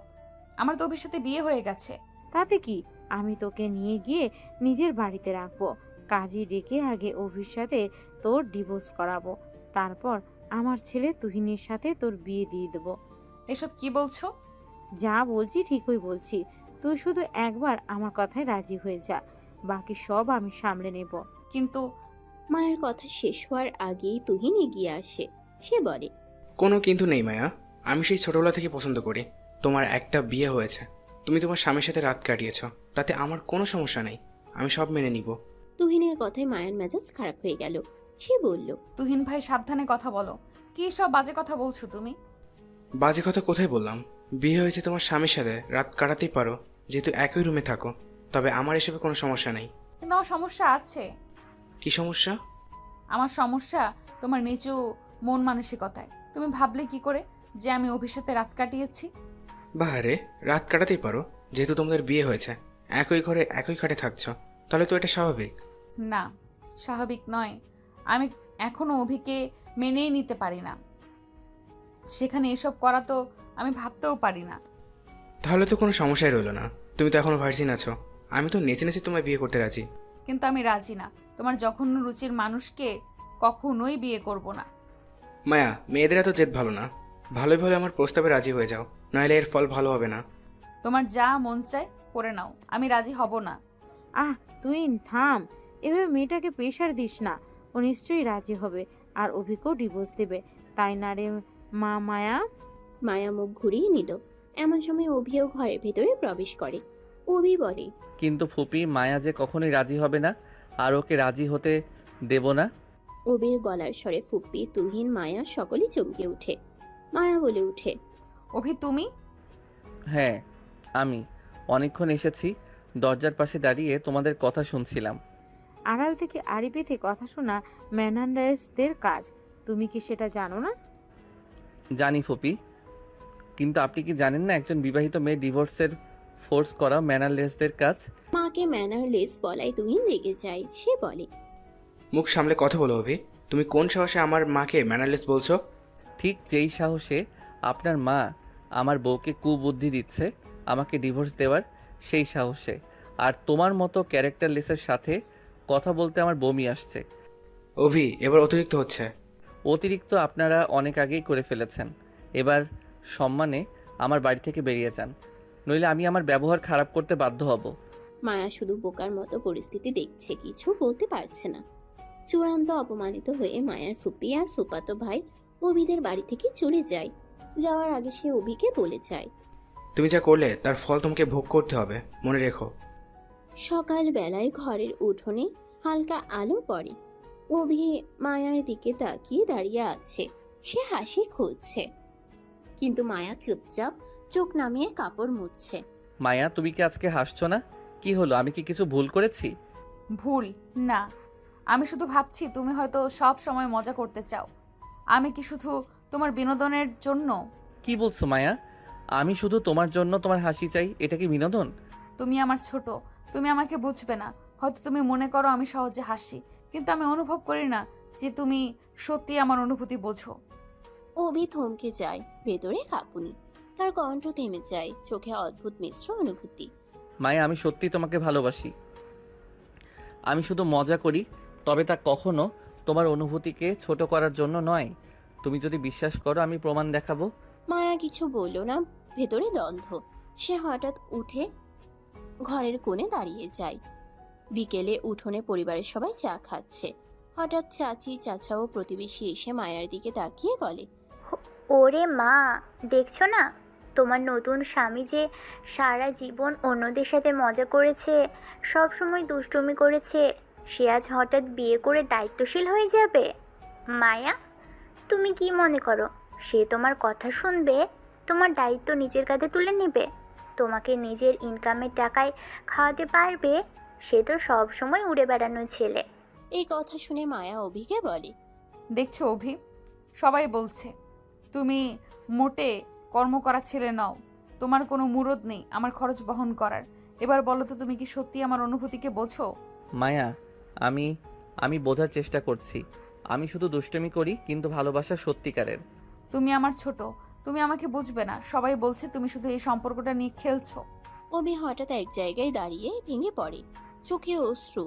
আমার তো অভির সাথে বিয়ে হয়ে গেছে। তাতে কি, আমি তোকে নিয়ে গিয়ে নিজের বাড়িতে রাখবো। কাজী ডেকে আগে অভির সাথে তোর ডিভোর্স করাবো, তারপর আমার ছেলে তুহিনের সাথে তোর বিয়ে দিয়ে দেবো। এসব কি বলছো? যা বলছি ঠিকই বলছি। তুই শুধু একবার আমার কথায় রাজি হয়ে যা, বাকি সব আমি সামলে নেব। কিন্তু মায়ের কথা শেষ হওয়ার আগেই তুহিন এগিয়ে আসে। সে বলে, কোনো কিন্তু নেই মায়া, আমি সেই ছোটবেলা থেকে পছন্দ করি। তোমার একটা বিয়ে হয়েছে, তুমি তোমার স্বামীর সাথে রাত কাটিয়েছ, তাতে আমার কোনো সমস্যা নেই, আমি সব মেনে নিব। তুহিনের কথায় মায়ের মেজাজ খারাপ হয়ে গেল। সে বলল, তুহিন ভাই, সাবধানে কথা বলো। কি সব বাজে কথা বলছো তুমি? বাজে কথা কোথায় বললাম? বিয়ে হয়েছে তোমার স্বামীর সাথে, রাত কাটাতেই পারো, যেহেতু একই রুমে থাকো। তবে আমার এসবে কোনো সমস্যা নেই। কিন্তু আমার সমস্যা আছে। কি সমস্যা? আমার সমস্যা তোমার নিচু মন মানসিকতায়। তুমি ভাবলে কি করে যে আমি অভির সাথে রাত কাটিয়েছি? বাহারে, রাত কাটাতেই পারো, যেহেতু তোমাদের বিয়ে হয়েছে, একই ঘরে একই খাটে থাকছো, তাহলে তো এটা স্বাভাবিক। না, স্বাভাবিক নয়। আমি এখনো অভিকে মেনেই নিতে পারি না। সেখানে এসব করা তো আমি ভাবতেও পারি না। তাহলে তো কোনো সমস্যাই রইলো না। তুমি তো এখনো ভার্জিন আছো, আমি তো নেচে নেচে তোমায় বিয়ে করতে রাজি। কিন্তু আমি রাজি না। তোমার জঘন্য রুচির মানুষকে কখনোই বিয়ে করব না। মায়া, মেয়েদের এত জেদ ভালো না। ভালোই ভালো আমার প্রস্তাবে রাজি হয়ে যাও, নাহলে এর ফল ভালো হবে না। তোমার যা মন চায় করে নাও, আমি রাজি হব না। আহ তুই থাম, এভাবে মেয়েটাকে প্রেশার দিস না। ও নিশ্চয়ই রাজি হবে আর অভিকেও ডিভোর্স দেবে, তাই না রে মা মায়া? মায়া মুখ ঘুরিয়ে নিল। এমন সময় অভিও ঘরের ভেতরে প্রবেশ করে। অভি বলে, কিন্তু ফুপি, মায়া যে কখনোই রাজি হবে না, আর ওকে রাজি হতে দেব না। অভির গলার স্বরে ফুপ্পি, তুহিন, মায়া সকলেই চমকে উঠে। মায়া বলে উঠে, অভি তুমি? হ্যাঁ আমি। অনেকক্ষণ এসেছি, দরজার পাশে দাঁড়িয়ে তোমাদের কথা শুনছিলাম। আড়াল থেকে আড়ি পেতে কথা শোনা ম্যানান্ডার্সদের কাজ, তুমি কি সেটা জানো না? জানি ফুপি, কিন্তু আপনি কি জানেন না একজন বিবাহিত মেয়ে ডিভোর্সের ফোর্স করা ম্যানারলেসদের কাজ? মাকে ম্যানারলেস বলায় তুহিন রেগে যায়। সে বলে, মুখ সামলে কথা বলো অভি, তুমি কোন সাহসে আমার মাকে ম্যানারলেস বলছো? ঠিক যেই সাহসে আপনার মা আমার বউকে কুবুদ্ধি দিচ্ছে আমাকে ডিভোর্স দেওয়ার, সেই সাহসে। আর তোমার মতো ক্যারেক্টারলেসের সাথে কথা বলতে আমার বমি আসছে। অভি, এবার অতিরিক্ত হচ্ছে। অতিরিক্ত আপনারা অনেক আগেই করে ফেলেছেন। এবার সম্মানে আমার বাড়ি থেকে বেরিয়ে যান, নইলে আমি আমার ব্যবহার খারাপ করতে বাধ্য হব। মায়া শুধু বোকার মতো পরিস্থিতি দেখছে, কিছু বলতে পারছে না। চূড়ান্ত অপমানিত হয়ে মায়ার ফুপি আর ফুপাতো ভাই অভিদের বাড়ি থেকে চলে যায়। যাওয়ার আগে সে অভিকে বলে যায়, তুমি যা করলে তার ফল তোমাকে ভোগ করতে হবে, মনে রেখো। সকাল বেলায় ঘরের উঠোনে হালকা আলো পড়ে। অভি মায়ার দিকে তাকিয়ে দাঁড়িয়ে আছে। সে হাসি খুঁজছে, কিন্তু মায়া চুপচাপ চোখ নামিয়ে কাপড় মুছছে। মায়া, তুমি কি আজকে হাসছো না? কি হলো, আমি কি কিছু ভুল করেছি? ভুল না, আমি শুধু ভাবছি তুমি হয়তো সব সময় মজা করতে চাও। আমি কি শুধু তোমার বিনোদনের জন্য? কি বলছো মায়া? আমি শুধু তোমার জন্য তোমার হাসি চাই, এটা কি বিনোদন? তুমি আমার ছোট, তুমি আমাকে বুঝবে না। হয়তো তুমি মনে করো আমি সহজে হাসি, কিন্তু আমি অনুভব করি না যে তুমি সত্যি আমার অনুভূতি বোঝো। অভি থমকে যায়, ভেতরে কাঁপুনি। তার কণ্ঠ থেমে যায়, চোখে অদ্ভুত মিশ্র অনুভূতি। মায়া, আমি সত্যি তোমাকে ভালোবাসি। আমি শুধু মজা করি, তবে তা কখনো তোমার অনুভূতিকে ছোট করার জন্য নয়। তুমি যদি বিশ্বাস করো, আমি প্রমাণ দেখাবো। মায়া কিছু বলল না, ভেতরে দ্বন্দ্ব। সে হঠাৎ উঠে ঘরের কোণে দাঁড়িয়ে যায়। বিকেলে উঠোনে পরিবারের সবাই চা খাচ্ছে। হঠাৎ চাচি, চাচা ও প্রতিবেশী এসে মায়ার দিকে তাকিয়ে বলে, ওরে মা, দেখছো না তোমার নতুন স্বামী যে সারা জীবন অন্যদের সাথে মজা করেছে, সব সময় দুষ্টুমি করেছে, সে আজ হঠাৎ বিয়ে করে দায়িত্বশীল হয়ে যাবে। মায়া, তুমি কি মনে করো সে তোমার কথা শুনবে, তোমার দায়িত্ব নিজের কাঁধে তুলে নেবে, তোমাকে নিজের ইনকামের টাকায় খাওয়াতে পারবে? সে তো সব সময় উড়ে বেড়ানো ছেলে। এই কথা শুনে মায়া অভিকে বলে, দেখছো অভি, সবাই বলছে তুমি মোটে কর্ম করা ছেলে নও। তোমার কোনো মুরদ নেই আমার খরচ বহন করার। এবার বলো তো, তুমি কি সত্যি আমার অনুভূতিকে বোঝো? মায়া, আমি বোঝার চেষ্টা করছি। আমি শুধু দুষ্টুমি করি, কিন্তু ভালোবাসা সত্যিকারের। তুমি আমার ছোট, তুমি আমাকে বুঝবে না। সবাই বলছে তুমি শুধু এই সম্পর্কটা নিয়ে খেলছো। অভি হঠাৎ এক জায়গায় দাঁড়িয়ে ভেঙে পড়ে, চোখে অশ্রু।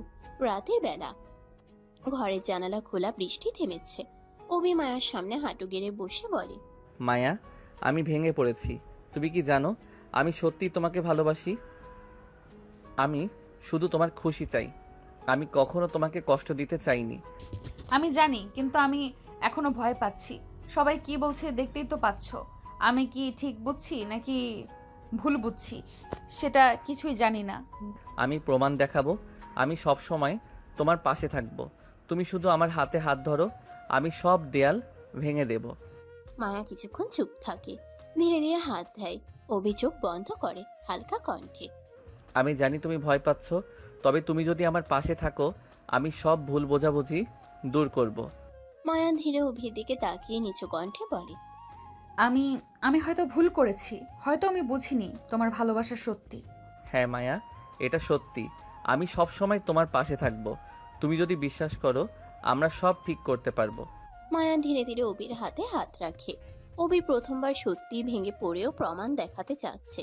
রাতের বেলা, ঘরের জানালা খোলা, বৃষ্টি থেমেছে। অভি মায়ার সামনে হাঁটু গেড়ে বসে বলে, মায়া, আমি ভেঙে পড়েছি। তুমি কি জানো, আমি সত্যি তোমাকে ভালোবাসি। আমি শুধু তোমার খুশি চাই। আমি কখনো তোমাকে কষ্ট দিতে চাইনি। আমি জানি, কিন্তু আমি এখনো ভয় পাচ্ছি। সবাই কি বলছে দেখতেই তো পাচ্ছ। আমি কি ঠিক বুঝছি নাকি ভুল বুঝছি সেটা কিছুই জানি না। আমি প্রমাণ দেখাবো। আমি সব সময় তোমার পাশে থাকবো। তুমি শুধু আমার হাতে হাত ধরো, আমি সব দেয়াল ভেঙে দেব। মায়া কিছুক্ষণ চুপ থাকে, ধীরে ধীরে হাত দেয়। অভি চোখ বন্ধ করে, হালকা কণ্ঠে, আমি জানি তুমি ভয় পাচ্ছ, তবে তুমি যদি আমার পাশে থাকো, আমি সব ভুল বোঝাবুঝি দূর করব। মায়া ধীরে অভির দিকে তাকিয়ে নিচু কণ্ঠে বলে, আমি আমি হয়তো ভুল করেছি, হয়তো আমি বুঝিনি তোমার ভালোবাসা সত্যি। হ্যাঁ মায়া, এটা সত্যি। আমি সব সময় তোমার পাশে থাকবো। তুমি যদি বিশ্বাস করো, আমরা সব ঠিক করতে পারবো। মায়া ধীরে ধীরে অভির হাতে হাত রাখে। অভি প্রথমবার সত্যি ভেঙে পড়েও প্রমাণ দেখাতে চাচ্ছে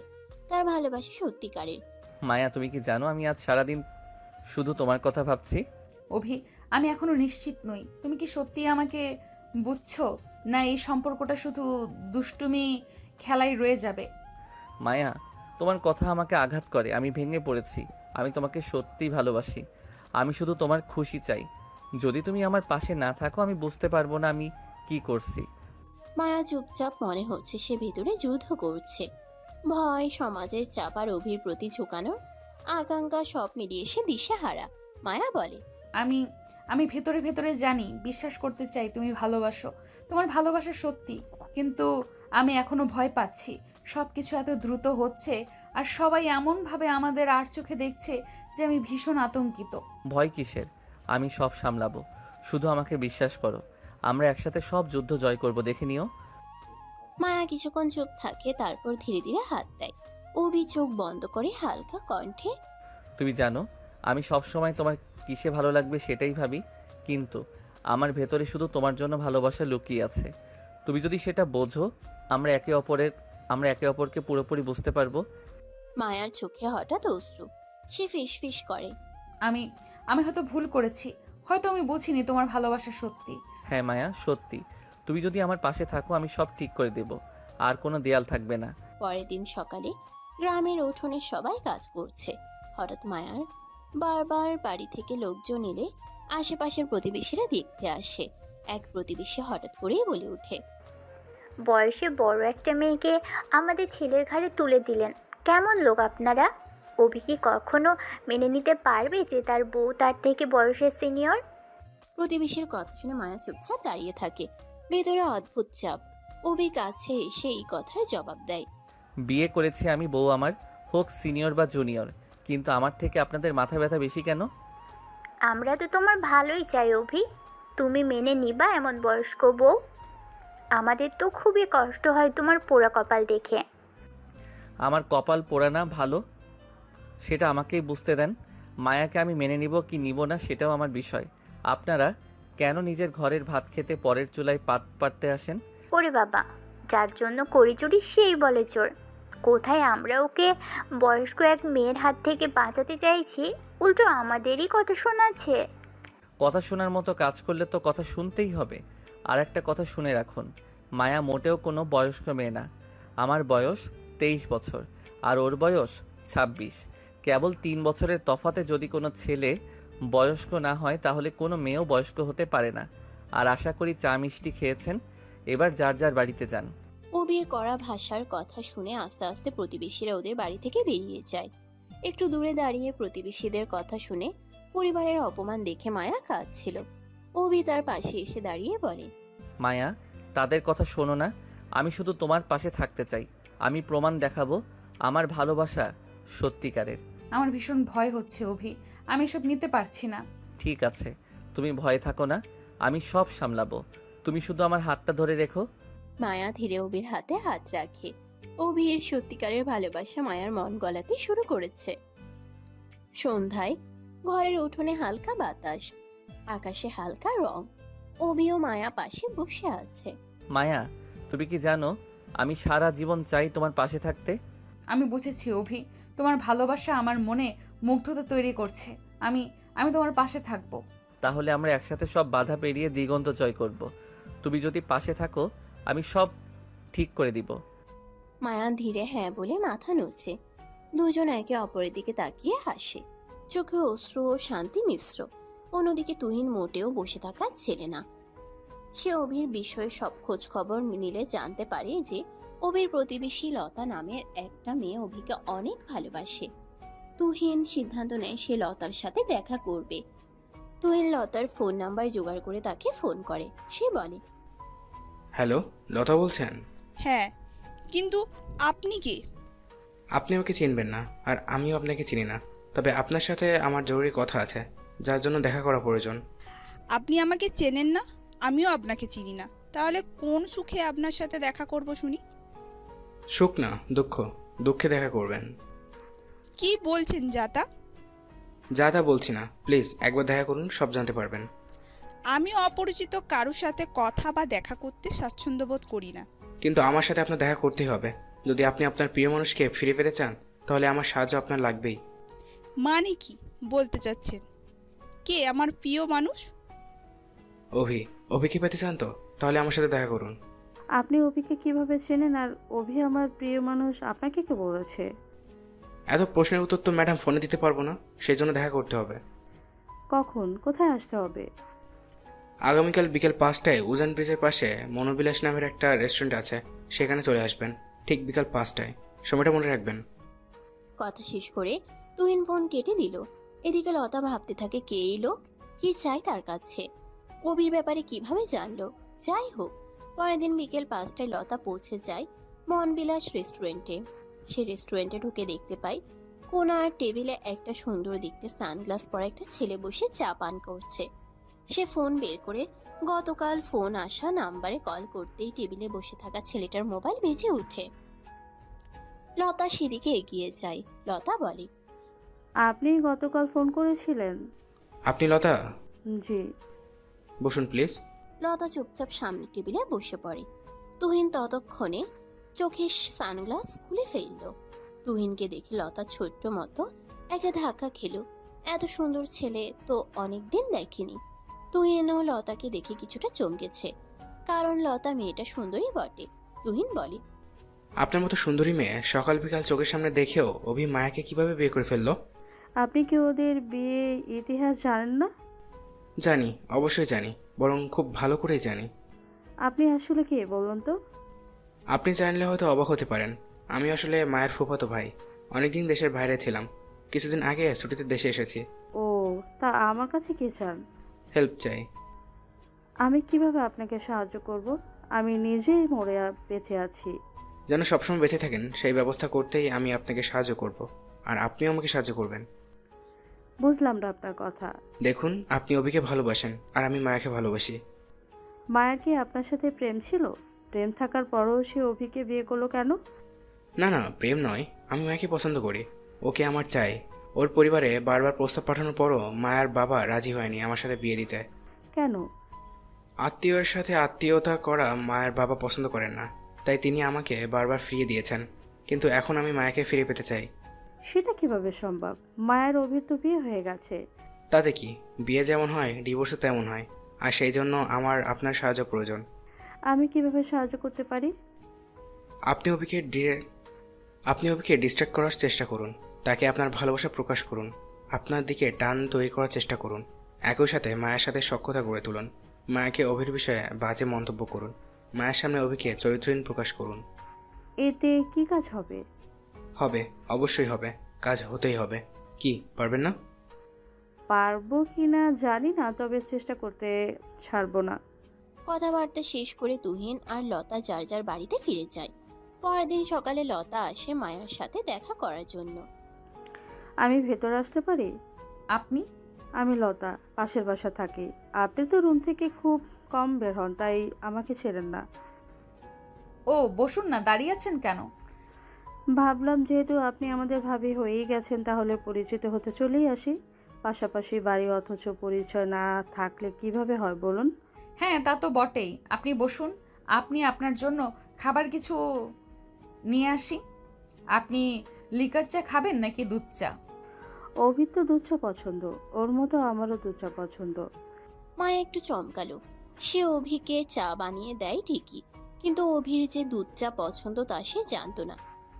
তার ভালোবাসা সত্যিকারের। মায়া, তুমি কি জানো আমি আজ সারাদিন শুধু তোমার কথা ভাবছি। অভি, আমি এখনো নিশ্চিত নই তুমি কি সত্যি আমাকে বুঝছো, না এই সম্পর্কটা শুধু দুষ্টুমি খেলাই রয়ে যাবে। মায়া, তোমার কথা আমাকে আঘাত করে। আমি ভেঙে পড়েছি। আমি তোমাকে সত্যিই ভালোবাসি। আমি শুধু তোমার খুশি চাই। যদি তুমি আমার পাশে না থাকো, আমি বুঝতে পারবো না আমি কি করছি। মায়া চুপচাপ, মনে হচ্ছে সে ভেতরে যুদ্ধ করছে। ভয়, সমাজের চাপ আর অভির প্রতি ঝুঁকানোর আকাঙ্ক্ষা সব মিলিয়ে সে দিশেহারা। মায়া বলে, আমি আমি ভেতরে ভেতরে জানি, বিশ্বাস করতে চাই তুমি ভালোবাসো, তোমার ভালোবাসা সত্যি, কিন্তু আমি এখনো ভয় পাচ্ছি। সব কিছু এত দ্রুত হচ্ছে আর সবাই এমনভাবে আমাদের আর চোখে দেখছে যে আমি ভীষণ আতঙ্কিত। ভয় কিসের? আমি সব সামলাবো। শুধু আমাকে বিশ্বাস করো। আমরা একসাথে সব যুদ্ধ জয় করব, দেখে নিও। মায়া কিছুক্ষণ চুপ থাকে, তারপর ধীরে ধীরে হাত দেয়। অভি চোখ বন্ধ করে হালকা কণ্ঠে, তুমি জানো, আমি সব সময় তোমার কিসে ভালো লাগবে সেটাই ভাবি, কিন্তু আমার ভেতরে শুধু তোমার জন্য ভালোবাসা লুকিয়ে আছে। তুমি যদি সেটা বোঝো, আমরা একে অপরকে পুরোপুরি বুঝতে পারবো। মায়ার চোখে হঠাৎ অশ্রু। সে ফিসফিস করে, আমি আমি হয়তো ভুল করেছি, হয়তো আমি বুঝিনি তোমার ভালোবাসা সত্যি। হ্যাঁ মায়া, সত্যি। তুমি যদি আমার পাশে থাকো, আমি সব ঠিক করে দেব। আর কোনো দেয়াল থাকবে না। পরের দিন সকালে গ্রামের উঠোনে সবাই কাজ করছে। হঠাৎ মায়ার বারবার বাড়ি থেকে লোকজন এলে আশেপাশের প্রতিবেশীরা দেখতে আসে। এক প্রতিবেশী হঠাৎ করেই বলে ওঠে, বয়সে বড় একটা মেয়েকে আমাদের ছেলের ঘাড়ে তুলে দিলেন, কেমন লোক আপনারা? অভি কি কখনো মেনে নিতে পারবে যে তার বউ তার থেকে বয়সের সিনিয়র? প্রতিবেশীর কথা শুনে মায়া চুপচাপ দাঁড়িয়ে থাকে। ভেতরে অদ্ভুত চাপ। অভি কাছে এসে এই কথার জবাব দেয়। বিয়ে করেছি আমি, বউ আমার হোক সিনিয়র বা জুনিয়র, কিন্তু আমার থেকে আপনাদের মাথা ব্যথা বেশি কেন? আমরা তো তোমার ভালোই চাই অভি, তুমি মেনে নিবা এমন বয়স্ক বউ? আমাদের তো খুবই কষ্ট হয় তোমার পোড়া কপাল দেখে। আমার কপাল পোড়া না ভালো সেটা আমাকেই বুঝতে দেন। মায়াকে আমি মেনে নিব কি নিব না সেটাও আমার বিষয়। আপনারা কেন নিজের ঘরের ভাত খেতে পরের চুলায় পাত পাড়তে আসেন? ওরে বাবা, যার জন্য করি চুরি সেই বলে চোর। কোথায় আমরা ওকে বয়স্ক এক মেয়ের হাত থেকে বাঁচাতে চাইছি, উল্টো আমাদেরই কথা শোনাচ্ছে। কথা শোনার মতো কাজ করলে তো কথা শুনতেই হবে। আর একটা কথা শুনে রাখুন, মায়া মোটেও কোনো বয়স্ক মেয়ে না। আমার বয়স 23 বছর আর ওর বয়স 26। কেবল 3 বছরের তফাতে যদি কোনো ছেলে বয়স্ক না হয় তাহলে কোনো মেয়েও বয়স্ক হতে পারে না। আর আশা করি চা মিষ্টি খেয়েছেন, এবার যার যার বাড়িতে যান। অবির কড়া ভাষার কথা শুনে আস্তে আস্তে প্রতিবেশীরা ওদের বাড়ি থেকে বেরিয়ে যায়। একটু দূরে দাঁড়িয়ে প্রতিবেশীদের কথা শুনে পরিবারের অপমান দেখে মায়া কাঁদছিল। অবি তার পাশে এসে দাঁড়িয়ে বলে, মায়া, তাদের কথা শোনো না, আমি শুধু তোমার পাশে থাকতে চাই। আমি প্রমাণ দেখাবো আমার ভালোবাসা সত্যিকারের। আমার ভীষণ ভয় হচ্ছে অভি, আমি এসব নিতে পারছি না। ঠিক আছে, তুমি ভয়ে থাকো না, আমি সব সামলাবো। তুমি শুধু আমার হাতটা ধরে রেখো। মায়া ধীরে অবির হাতে হাত রাখে। অবির সত্যিকারের ভালোবাসা মায়ার মন গলাতে শুরু করেছে। সন্ধ্যায় ঘরের উঠোনে হালকা বাতাস, আকাশে হালকা রং। অবি ও মায়া পাশে বসে আছে। মায়া, তুমি কি জানো আমি সারা জীবন চাই তোমার পাশে থাকতে? আমি বুঝেছি অভি, তোমার ভালোবাসা আমার মনে মুগ্ধতা তৈরি করছে। আমি আমি তোমার পাশে থাকবো। তাহলে আমরা একসাথে সব বাধা পেরিয়ে দিগন্ত জয় করব। তুমি যদি পাশে থাকো আমি সব ঠিক করে দিব। মায়া ধীরে হ্যাঁ বলে মাথা নোচে। দুজন একে অপরের দিকে তাকিয়ে হাসে, চোখে অশ্রু ও শান্তি মিশ্র। অন্যদিকে তুহিন মোটেও বসে থাকার ছেলে না। সে অভির বিষয়ে সব খোঁজ খবর নিলে জানতে পারে যে অভির প্রতিবেশী লতা নামের একটা মেয়ে অভিকে অনেক ভালোবাসে। তুহিন সিদ্ধান্ত নেয় সে লতার সাথে দেখা করবে। তুহিন লতার ফোন নাম্বার জোগাড় করে তাকে ফোন করে। সে বলে, হ্যালো, লতা বলছেন? হ্যাঁ, কিন্তু আপনি কে? আপনি আমাকে চিনবেন না আর আমিও আপনাকে চিনি না, তবে আপনার সাথে আমার জরুরি কথা আছে যার জন্য দেখা করা প্রয়োজন। আপনি আমাকে চেনেন না, আমিও আপনাকে চিনি না, তাহলে কোন সুখে আপনার সাথে দেখা করব শুনি? সুখ না, দুঃখ। দুঃখে দেখা করবেন। কি বলছেন যাতা? যা তা বলছি না, প্লিজ একবার দেখা করুন, সব জানতে পারবেন। আমি অপরিচিত কারোর সাথে কথা বা দেখা করতে স্বাচ্ছন্দ্য বোধ করি না। কিন্তু আমার সাথে আপনার দেখা করতেই হবে। যদি আপনি আপনার প্রিয় মানুষকে ফিরে পেতে চান তাহলে আমার সাহায্য আপনার লাগবেই। মানে কি বলতে চাচ্ছেন? কে আমার প্রিয় মানুষ? অভিকে পেতে চান তো তাহলে আমার সাথে দেখা করুন। আপনি অভিকে কিভাবে চেনেন আর অভি আমার প্রিয় মানুষ আপনাকে কে বলেছে? এত প্রশ্নের উত্তর তো ম্যাডাম ফোনে দিতে পারবো না, সেই জন্য দেখা করতে হবে। কখন, কোথায় আসতে হবে? আগামীকাল বিকেল 5টায় উজান ব্রিজের পাশে মনোবিলাস নামের একটা রেস্টুরেন্ট আছে, সেখানে চলে আসবেন ঠিক বিকাল 5টায়। সময়টা মনে রাখবেন। কথা শেষ করে তুহিন ফোন কেটে দিল। এদিকে লতা ভাবতে থাকে কে এই লোক, কি চাই তার কাছে, অভির ব্যাপারে কিভাবে জানলো। যাই হোক, পরের দিন বিকেল 5টায় লতা পৌঁছে যায় মনবিলাস রেস্টুরেন্টে। সে রেস্টুরেন্টে ঢুকে দেখতে পায় কোনার টেবিলে একটা সুন্দর দেখতে সানগ্লাস পরা একটা ছেলে বসে চা পান করছে। সে ফোন বের করে গতকাল ফোন আসা নাম্বারে কল করতেই টেবিলে বসে থাকা ছেলেটার মোবাইল বেজে ওঠে। লতা সেদিকে এগিয়ে যায়। লতা বলে, আপনি গতকাল ফোন করেছিলেন? আপনি লতা? জি। বসুন প্লিজ। লতা চুপচাপ সামনের টেবিলে বসে পড়ে। তুহিন ততক্ষণে চোখের সানগ্লাস খুলে ফেলল। তুহিনকে দেখে লতা ছোট্ট মতো একটা ধাক্কা খেলো। এত সুন্দর ছেলে তো অনেকদিন দেখেনি। তুহিনও লতাকে দেখে কিছুটা চমকেছে, কারণ লতা মেয়েটা সুন্দরী বটে। তুহিন বলে, আপনার মতো সুন্দরী মেয়ে সকাল বিকাল চোখের সামনে দেখেও অভি মায়াকে কিভাবে বিয়ে করে ফেললো? আপনি কি ওদের বিয়ে ইতিহাস জানেন না? জানি, অবশ্যই জানি, বরং খুব ভালো করেই জানি। আপনি আসলে কে বলুন তো? আপনি জানলে হয়তো অবাক হতে পারেন। আমি আসলে মায়ের ফুফাতো ভাই। অনেকদিন দেশের বাইরে ছিলাম, কিছুদিন আগে ছুটিতে দেশে এসেছি। ও, তা আমার কাছে কি চান? হেল্প চাই। আমি কিভাবে আপনাকে সাহায্য করব? আমি নিজেই বেঁচে আছি। যেন সবসময় বেঁচে থাকেন সেই ব্যবস্থা করতেই আমি আপনাকে সাহায্য করব, আর আপনিও আমাকে সাহায্য করবেন। বুঝলাম না আপনার কথা। দেখুন, আপনি অভিকে ভালোবাসেন আর আমি মায়াকে ভালোবাসি। মায়ের কি আপনার সাথে প্রেম ছিল? প্রেম থাকার পরও সে অভিকে বিয়ে করলো কেন? না না, প্রেম নয়, আমি মায়াকে পছন্দ করি, ওকে আমার চাই। ওর পরিবারে বারবার প্রস্তাব পাঠানোর পরও মায়ার বাবা রাজি হয়নি আমার সাথে বিয়ে দিতে। কেন? আত্মীয়ের সাথে আত্মীয়তা করা মায়ের বাবা পছন্দ করেন না, তাই তিনি আমাকে বারবার ফিরিয়ে দিয়েছেন। কিন্তু এখন আমি মায়াকে ফিরে পেতে চাই। সেটা কিভাবে সম্ভব? মায়ের অভির তো বিয়ে হয়ে গেছে। তাতে কি, বিয়ে যেমন হয় ডিভোর্সও তেমন হয়, আর সেই জন্য আমার আপনার সাহায্য প্রয়োজন। আমি কিভাবে সাহায্য করতে পারি? আপনি অভিকে ডিস্ট্র্যাক্ট করার চেষ্টা করুন, তাকে আপনার ভালোবাসা প্রকাশ করুন, আপনার দিকে টান তৈরি করার চেষ্টা করুন। একই সাথে মায়ের সাথে সখ্যতা গড়ে তুলুন। মায়াকে অভির বিষয়ে বাজে মন্তব্য করুন। মায়ের সামনে অভিকে চরিত্রহীন প্রকাশ করুন। এতে কি কাজ হবে? হবে, অবশ্যই হবে, কাজ হতেই হবে। কি পারবেন না? পারবো কিনা জানি না, তবে চেষ্টা করতে ছাড়বো না। কথাবার্তা শেষ করে তুহিন আর লতা যার যার বাড়িতে ফিরে যায়। পরের দিন সকালে লতা আসে মায়ার সাথে দেখা করার জন্য। আমি ভেতরে আসতে পারি? আপনি? আমি লতা, পাশের বাসা থাকি। আপনি তো রুম থেকে খুব কম বের হন, তাই আমাকে ছেড়েন না। ও বসুন না, দাঁড়িয়ে আছেন কেন? ভাবলাম যেহেতু আপনি আমাদের ভাবি হয়েই গেছেন, তাহলে পরিচিত হতে চলেই আসি। পাশাপাশি বাড়ি, অথচ পরিচয় না থাকলে কিভাবে হয় বলুন? হ্যাঁ, তা তো বটেই। আপনি বসুন, আপনি আপনার জন্য খাবার কিছু নিয়ে আসি। আপনি লিকার চা খাবেন নাকি দুধ চা? অভির তো দুধ চা পছন্দ, ওর মতো আমারও দুধ চা পছন্দ। মায়া একটু চমকালো। সে অভিকে চা বানিয়ে দেয় ঠিকই, কিন্তু অভির যে দুধ চা পছন্দ তা সে জানতো না।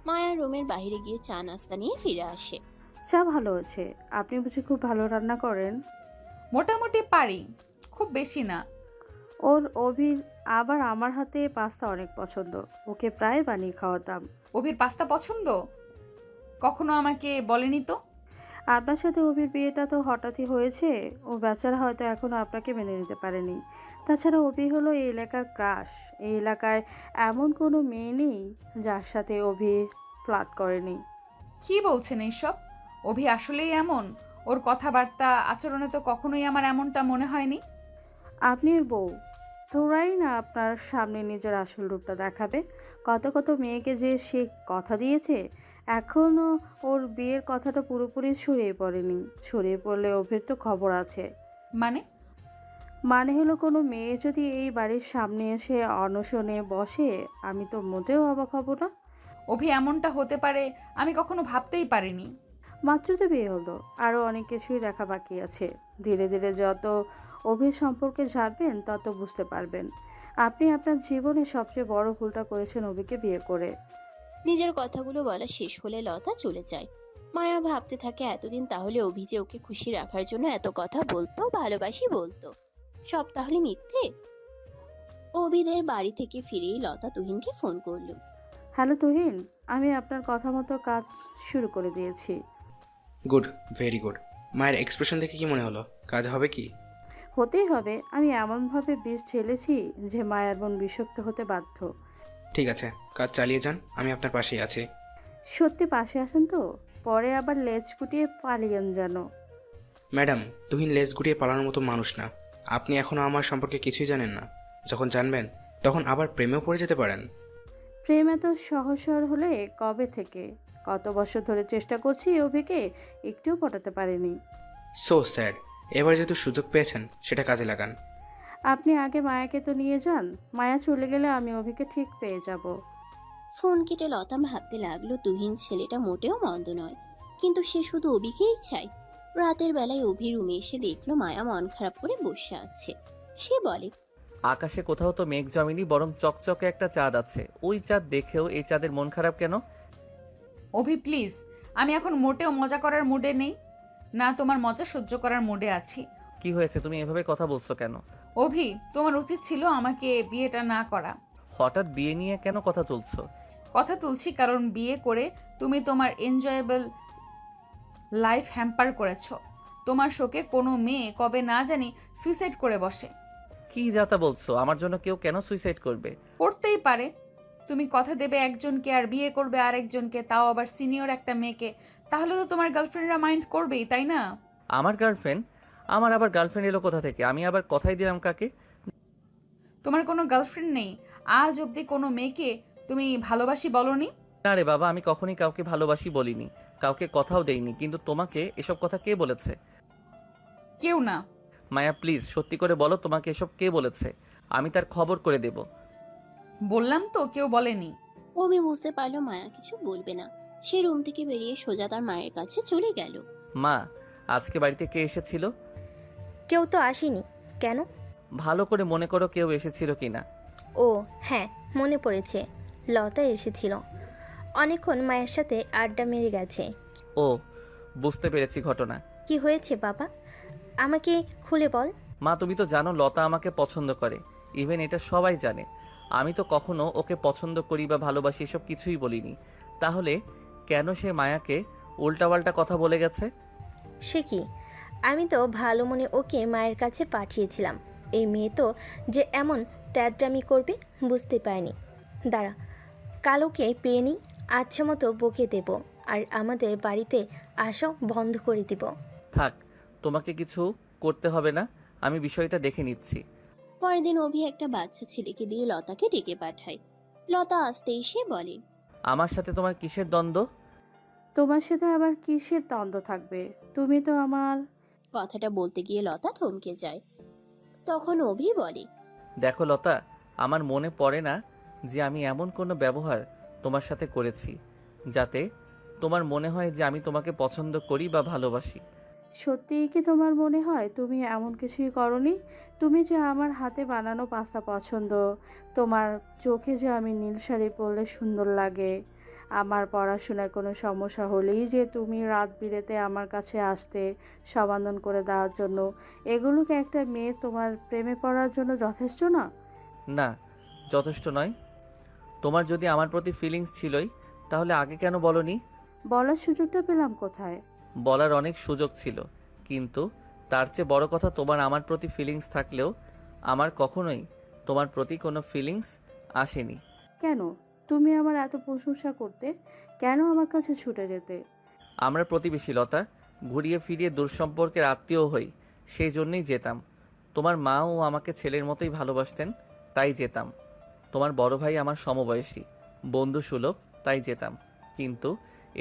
মায়া রুমের বাইরে গিয়ে চা নাস্তা নিয়ে ফিরে আসে। চা ভালো আছে। আপনি বুঝি খুব ভালো রান্না করেন? মোটামুটি পারি, খুব বেশি না। ওর অভির আবার আমার হাতে পাস্তা অনেক পছন্দ, ওকে প্রায় বানিয়ে খাওয়াতাম। অভির পাস্তা পছন্দ? কখনো আমাকে বলেনি তো। আপনার সাথে অভির বিয়েটা তো হঠাৎই হয়েছে, ও বেচারা হয়তো এখনো আপনাকে মেনে নিতে পারেনি। তাছাড়া অভি হলো এই এলাকার ক্রাশ। এই এলাকায় এমন কোনো মেয়ে নেই যার সাথে অভি ফ্লার্ট করেনি। কি বলছেন এইসব? অভি আসলেই এমন? ওর কথাবার্তা আচরণে তো কখনোই আমার এমনটা মনে হয়নি। আপনি এর বউ, তোরাই না আপনার সামনে নিজের আসল রূপটা দেখাবে। কত কত মেয়েকে যে সে কথা দিয়েছে, এখনও ওর বিয়ের কথাটা পুরোপুরি ছড়িয়ে পড়েনি। ছড়িয়ে পড়লে অভির তো খবর আছে। মানে? মানে হলো, কোনো মেয়ে যদি এই বাড়ির সামনে এসে অনশনে বসে, আমি তো মোটেও অবাক হব না। অভি এমনটা হতে পারে আমি কখনো ভাবতেই পারিনি। মাত্র তো বিয়ে হলো, আরও অনেক কিছুই দেখা বাকি আছে। ধীরে ধীরে যত অভির সম্পর্কে জানবেন তত বুঝতে পারবেন। আপনি আপনার জীবনে সবচেয়ে বড় ভুলটা করেছেন অভিকে বিয়ে করে। নিজের কথাগুলো বলা শেষ হলে লতা চলে যায়। মায়া ভাবতে থাকে এতদিন তাহলে অভি যে ওকে খুশি রাখার জন্য এত কথা বলতো, ভালোবাসি বলতো, সব তাহলে মিথ্যে। অভিদের বাড়ি থেকে ফিরেই লতা তুহিনকে ফোন করলো। হ্যালো তুহিন, আমি আপনার কথা মতো কাজ শুরু করে দিয়েছি। Good, very good. মায়ের এক্সপ্রেশন দেখে কি মনে হলো, কাজ হবে কি? হতেই হবে। আমি এমনভাবে বিষ ঢেলেছি যে মায়ার বোন বিষাক্ত হতে বাধ্য। ঠিক আছে, কাজ চালিয়ে যান, আমি আপনার পাশেই আছি। সত্যি পাশে আসেন তো? পরে আবার লেজ গুটিয়ে পালিয়েন যেন। ম্যাডাম, তুহিন লেজ গুটিয়ে পালানোর মতো মানুষ না। আপনি এখনও আমার সম্পর্কে কিছুই জানেন না। যখন জানবেন তখন আবার প্রেমেও পড়ে যেতে পারেন। প্রেম এত সহসর হলে কবে থেকে? কত বছর ধরে চেষ্টা করছি অভিকে, একটুও পটাতে পারিনি। So sad. এবার যেহেতু সুযোগ পেয়েছেন সেটা কাজে লাগান। আপনি আগে মায়াকে তো নিয়ে যান। মায়া চলে গেলে আমি অভিকে ঠিক পেয়ে যাব। ফোন কেটে লতা ভাবতে লাগলো তুহিন ছেলেটা মোটেও মন্দ নয়, কিন্তু সে শুধু অভিকেই চায়। রাতের বেলায় অভি রুমে এসে দেখলো মায়া মন খারাপ করে বসে আছে। সে বলে, আকাশে কোথাও তো মেঘ জমেনি, বরং চকচকে একটা চাঁদ আছে। ওই চাঁদ দেখেও এই চাঁদের মন খারাপ কেন? অভি প্লিজ, আমি এখন মোটেও মজা করার মুডে নেই, না তোমার মজা সহ্য করার মুডে আছি। কি হয়েছে, তুমি এভাবে কথা বলছো কেন? অভি, তোমার উচিত ছিল আমাকে বিয়েটা না করা। হঠাৎ বিয়ে নিয়ে কেন কথা তুলছো? কথা তুলছি কারণ বিয়ে করে তুমি তোমার এনজয়েবল লাইফ হ্যাম্পার করেছো। তোমার শোকে কোনো মেয়ে কবে না জানি সুইসাইড করে বসে। কি যাতা বলছো? আমার জন্য কেউ কেন সুইসাইড করবে? করতেই পারে। তুমি কথা দেবে একজনকে আর বিয়ে করবে আরেকজনকে, তাও আবার সিনিয়র একটা মেয়েকে, তাহলে তো তোমার গার্লফ্রেন্ডরা মাইন্ড করবেই, তাই না? আমার গার্লফ্রেন্ড? আমার আবার গার্লফ্রেন্ড এলো কোথা থেকে? আমি আবার কথাই দিলাম কাকে? তোমার কোনো গার্লফ্রেন্ড নেই? আজ অবধি কোনো মেয়েকে তুমি ভালোবাসি বলনি? না রে বাবা, আমি কখনই কাউকে ভালোবাসি বলিনি, কাউকে কথাও দেইনি। কিন্তু তোমাকে এসব কথা কে বলেছে? কেউ না। মায়া প্লিজ সত্যি করে বলো, তোমাকে এসব কে বলেছে? আমি তার খবর করে দেব। বললাম তো কেউ বলেনি। অভি বুঝতে পারলো মায়া কিছু বলবে না। সে রুম থেকে বেরিয়ে সোজা তার মায়ের কাছে চলে গেল। মা, আজকে বাড়িতে কে এসেছিল? কেউ তো আসেনি। কেন? ভালো করে মনে করো কেউ এসেছিল কিনা। ও হ্যাঁ, মনে পড়েছে, লতা এসেছিল। অনেকক্ষণ মায়ের সাথে আড্ডা মেরে গেছে। ও, বুঝতে পেরেছি ঘটনা। কি হয়েছে বাবা, আমাকে খুলে বল। মা, তুমি তো জানো লতা আমাকে পছন্দ করে, ইভেন এটা সবাই জানে। আমি তো কখনো ওকে পছন্দ করি বা ভালোবাসি এসব কিছুই বলিনি। তাহলে কেন সে মায়াকে উল্টাপাল্টা কথা বলে গেছে? সে কি, আমি তো ভালো মনে ওকে মায়ের কাছে পাঠিয়েছিলাম। এই মেয়ে তো যে এমন ত্যাদ্রামি করবে বুঝতে পারিনি। দাঁড়া, কালোকে পেয়ে নিই, আচ্ছা মতো বকে দেব, আর আমাদের বাড়িতে আসা বন্ধ করে দিব। থাক, তোমাকে কিছু করতে হবে না, আমি বিষয়টা দেখে নিচ্ছি। পরের দিন অভি একটা বাচ্চা ছেলেকে দিয়ে লতাকে ডেকে পাঠায়। লতা আসতে এসে বলে, আমার সাথে তোমার কিসের দ্বন্দ্ব? তোমার সাথে আবার কিসের দ্বন্দ্ব থাকবে? তুমি তো আমার... কথাটা বলতে গিয়ে লতা থমকে যায়। তখন অভি বলে, দেখো লতা, আমার মনে পড়ে না যে আমি এমন কোনো ব্যবহার তোমার সাথে করেছি যাতে তোমার মনে হয় যে আমি তোমাকে পছন্দ করি বা ভালোবাসি। সত্যিই কি তোমার মনে হয় তুমি এমন কিছুই করনি? তুমি যে আমার হাতে বানানো পাস্তা পছন্দ, তোমার চোখে যে আমি নীল শাড়ি পরলে সুন্দর লাগে, আমার পড়াশোনায় কোনো সমস্যা হলেই যে তুমি রাত বিরেতে আমার কাছে আসতে সমাধান করে দেওয়ার জন্য, এগুলোকে একটা মেয়ে তোমার প্রেমে পড়ার জন্য যথেষ্ট না? না, যথেষ্ট নয়। তোমার যদি আমার প্রতি ফিলিংস ছিলই তাহলে আগে কেন বলনি? বলার সুযোগটা পেলাম কোথায়? বলার অনেক সুযোগ ছিল, কিন্তু তার চেয়ে বড় কথা তোমার আমার প্রতি ফিলিংস থাকলেও আমার কখনোই তোমার প্রতি কোনো ফিলিংস আসেনি। কেন তুমি আমার এত প্রশংসা করতে? কেন আমার কাছে ছুটে যেতে? আমরা প্রতিবেশী লতা, ঘুরিয়ে ফিরিয়ে দূরসম্পর্কের আত্মীয় হই, সেই জন্যই যেতাম। তোমার মাও আমাকে ছেলের মতোই ভালোবাসতেন, তাই যেতাম। তোমার বড় ভাই আমার সমবয়সী, বন্ধু সুলভ, তাই যেতাম। কিন্তু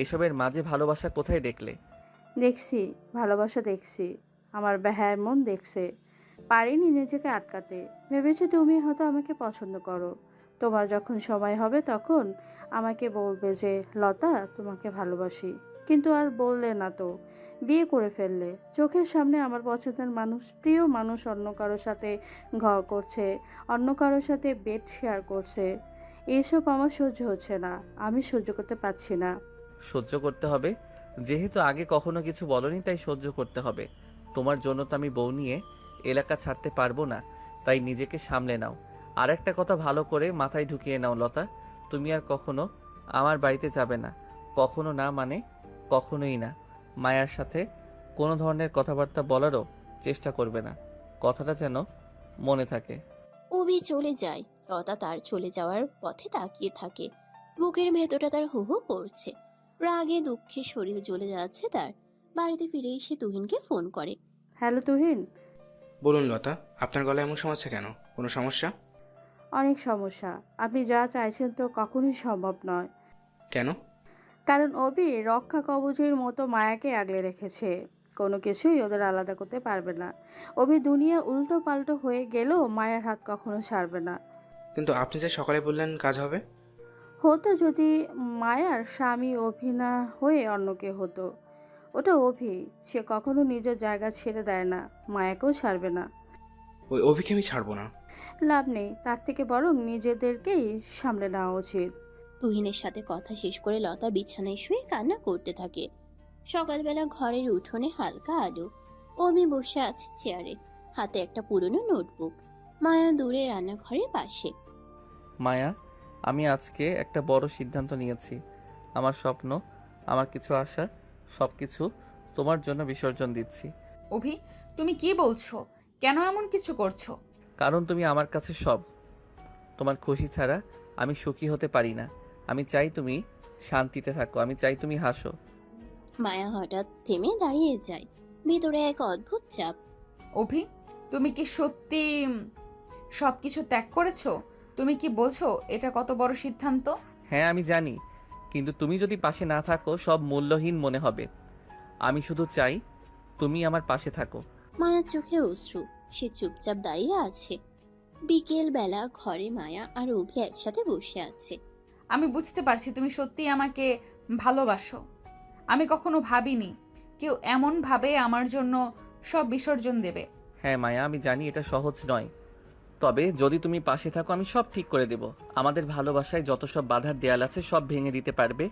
এসবের মাঝে ভালোবাসা কোথায় দেখলে? দেখছি, ভালোবাসা দেখছি, আমার বেহায় মন দেখছে। পারিনি নিজেকে আটকাতে। ভেবেছি তুমি হয়তো আমাকে পছন্দ করো। তোমার যখন সময় হবে তখন আমাকে বলবে যে লতা তোমাকে ভালোবাসি, কিন্তু আর বললে না তো। বিয়ে করে ফেললে, চোখের সামনে আমার পছন্দের মানুষ, প্রিয় মানুষ অন্য কারোর সাথে ঘর করছে, অন্য কারোর সাথে বেড শেয়ার করছে। এসব আমার সহ্য হচ্ছে না, আমি সহ্য করতে পারছি না। সহ্য করতে হবে, যেহেতু আগে কখনো কিছু বলনি তাই সহ্য করতে হবে। তোমার জন্য তো আমি বউ নিয়ে এলাকা ছাড়তে পারবো না, তাই নিজেকে সামলে নাও। আর একটা কথা ভালো করে মাথায় ঢুকিয়ে নাও লতা, তুমি আর কখনো আমার বাড়িতে যাবে না। কখনো না মানে কখনোই না। মায়ার সাথে কোনো ধরনের কথাবার্তা বলারও চেষ্টা করবে না, কথাটা যেন মনে থাকে। অভি চলে যায়। লতা তার চলে যাওয়ার পথে তাকিয়ে থাকে। বুকের ভেতরটা তার হু হু করছে। রাগে দুঃখে শরীর জ্বলে যাচ্ছে তার। বাড়িতে ফিরে এসে তুহিনকে ফোন করে। হ্যালো তুহিন। বলুন লতা, আপনার গলায় এমন সমস্যা কেন? কোনো সমস্যা? অনেক সমস্যা। আপনি যা চাইছেন তো কখনোই সম্ভব নয়। কেন? কারণ অভি রক্ষা কবচের মতো মায়াকে আগলে রেখেছে। কোনো কিছুই ওদের আলাদা করতে পারবে না। অভি দুনিয়া উল্টো পাল্টো হয়ে গেলেও মায়ার হাত কখনো ছাড়বে না। কিন্তু আপনি যে সকালে বললেন কাজ হবে। হতো যদি মায়ার স্বামী অভি না হয়ে অন্য কে হতো। ওটা অভি, সে কখনো নিজের জায়গা ছেড়ে দেয় না, মায়াকেও ছাড়বে না। ওই অভিকে আমি ছাড়বো না। লাভ নেই, তার থেকে বরং নিজেদেরকেই সামলে নেওয়া উচিত। তুহিনের সাথে কথা শেষ করে লতা বিছানায় শুয়ে কান্না করতে থাকে। সকালবেলা ঘরের উঠোনে হালকা আলো। অভি বসে আছে চেয়ারে, হাতে একটা পুরনো নোটবুক। মায়া দূরে রান্নাঘরের পাশে। মায়া, আমি আজকে একটা বড় সিদ্ধান্ত নিয়েছি। আমার স্বপ্ন, আমার কিছু আশা, সব কিছু তোমার জন্য বিসর্জন দিচ্ছি। অভি, তুমি কি বলছো? কেন এমন কিছু করছো? কারণ তুমি আমার কাছে সব। তোমার খুশি ছাড়া আমি সুখী হতে পারি না। আমি চাই তুমি শান্তিতে থাকো, আমি চাই তুমি হাসো। মায়া হঠাৎ থেমে দাঁড়িয়ে যায়, ভিতরে এক অদ্ভুত চাপ। অভি, তুমি কি সত্যি সবকিছু ত্যাগ করেছো? তুমি কি বলছো এটা কত বড় সিদ্ধান্ত? হ্যাঁ আমি জানি, কিন্তু তুমি যদি পাশে না থাকো সব মূল্যহীন মনে হবে। আমি শুধু চাই তুমি আমার পাশে থাকো। মায়ার চোখে অশ্রু, সে চুপচাপ দাঁড়িয়ে আছে। বিকেল বেলা ঘরে মায়া আর অভি একসাথে বসে আছে। আমি বুঝতে পারছি তুমি সত্যিই আমাকে ভালোবাসো। আমি কখনো ভাবিনি কেউ এমন ভাবে আমার জন্য সব বিসর্জন দেবে। হ্যাঁ মায়া, আমি জানি এটা সহজ নয়, তবে যদি তুমি পাশে থাকো আমি সব ঠিক করে দেব। আমাদের ভালোবাসায় যত সব বাধার দেয়াল আছে সব ভেঙে দিতে পারবে।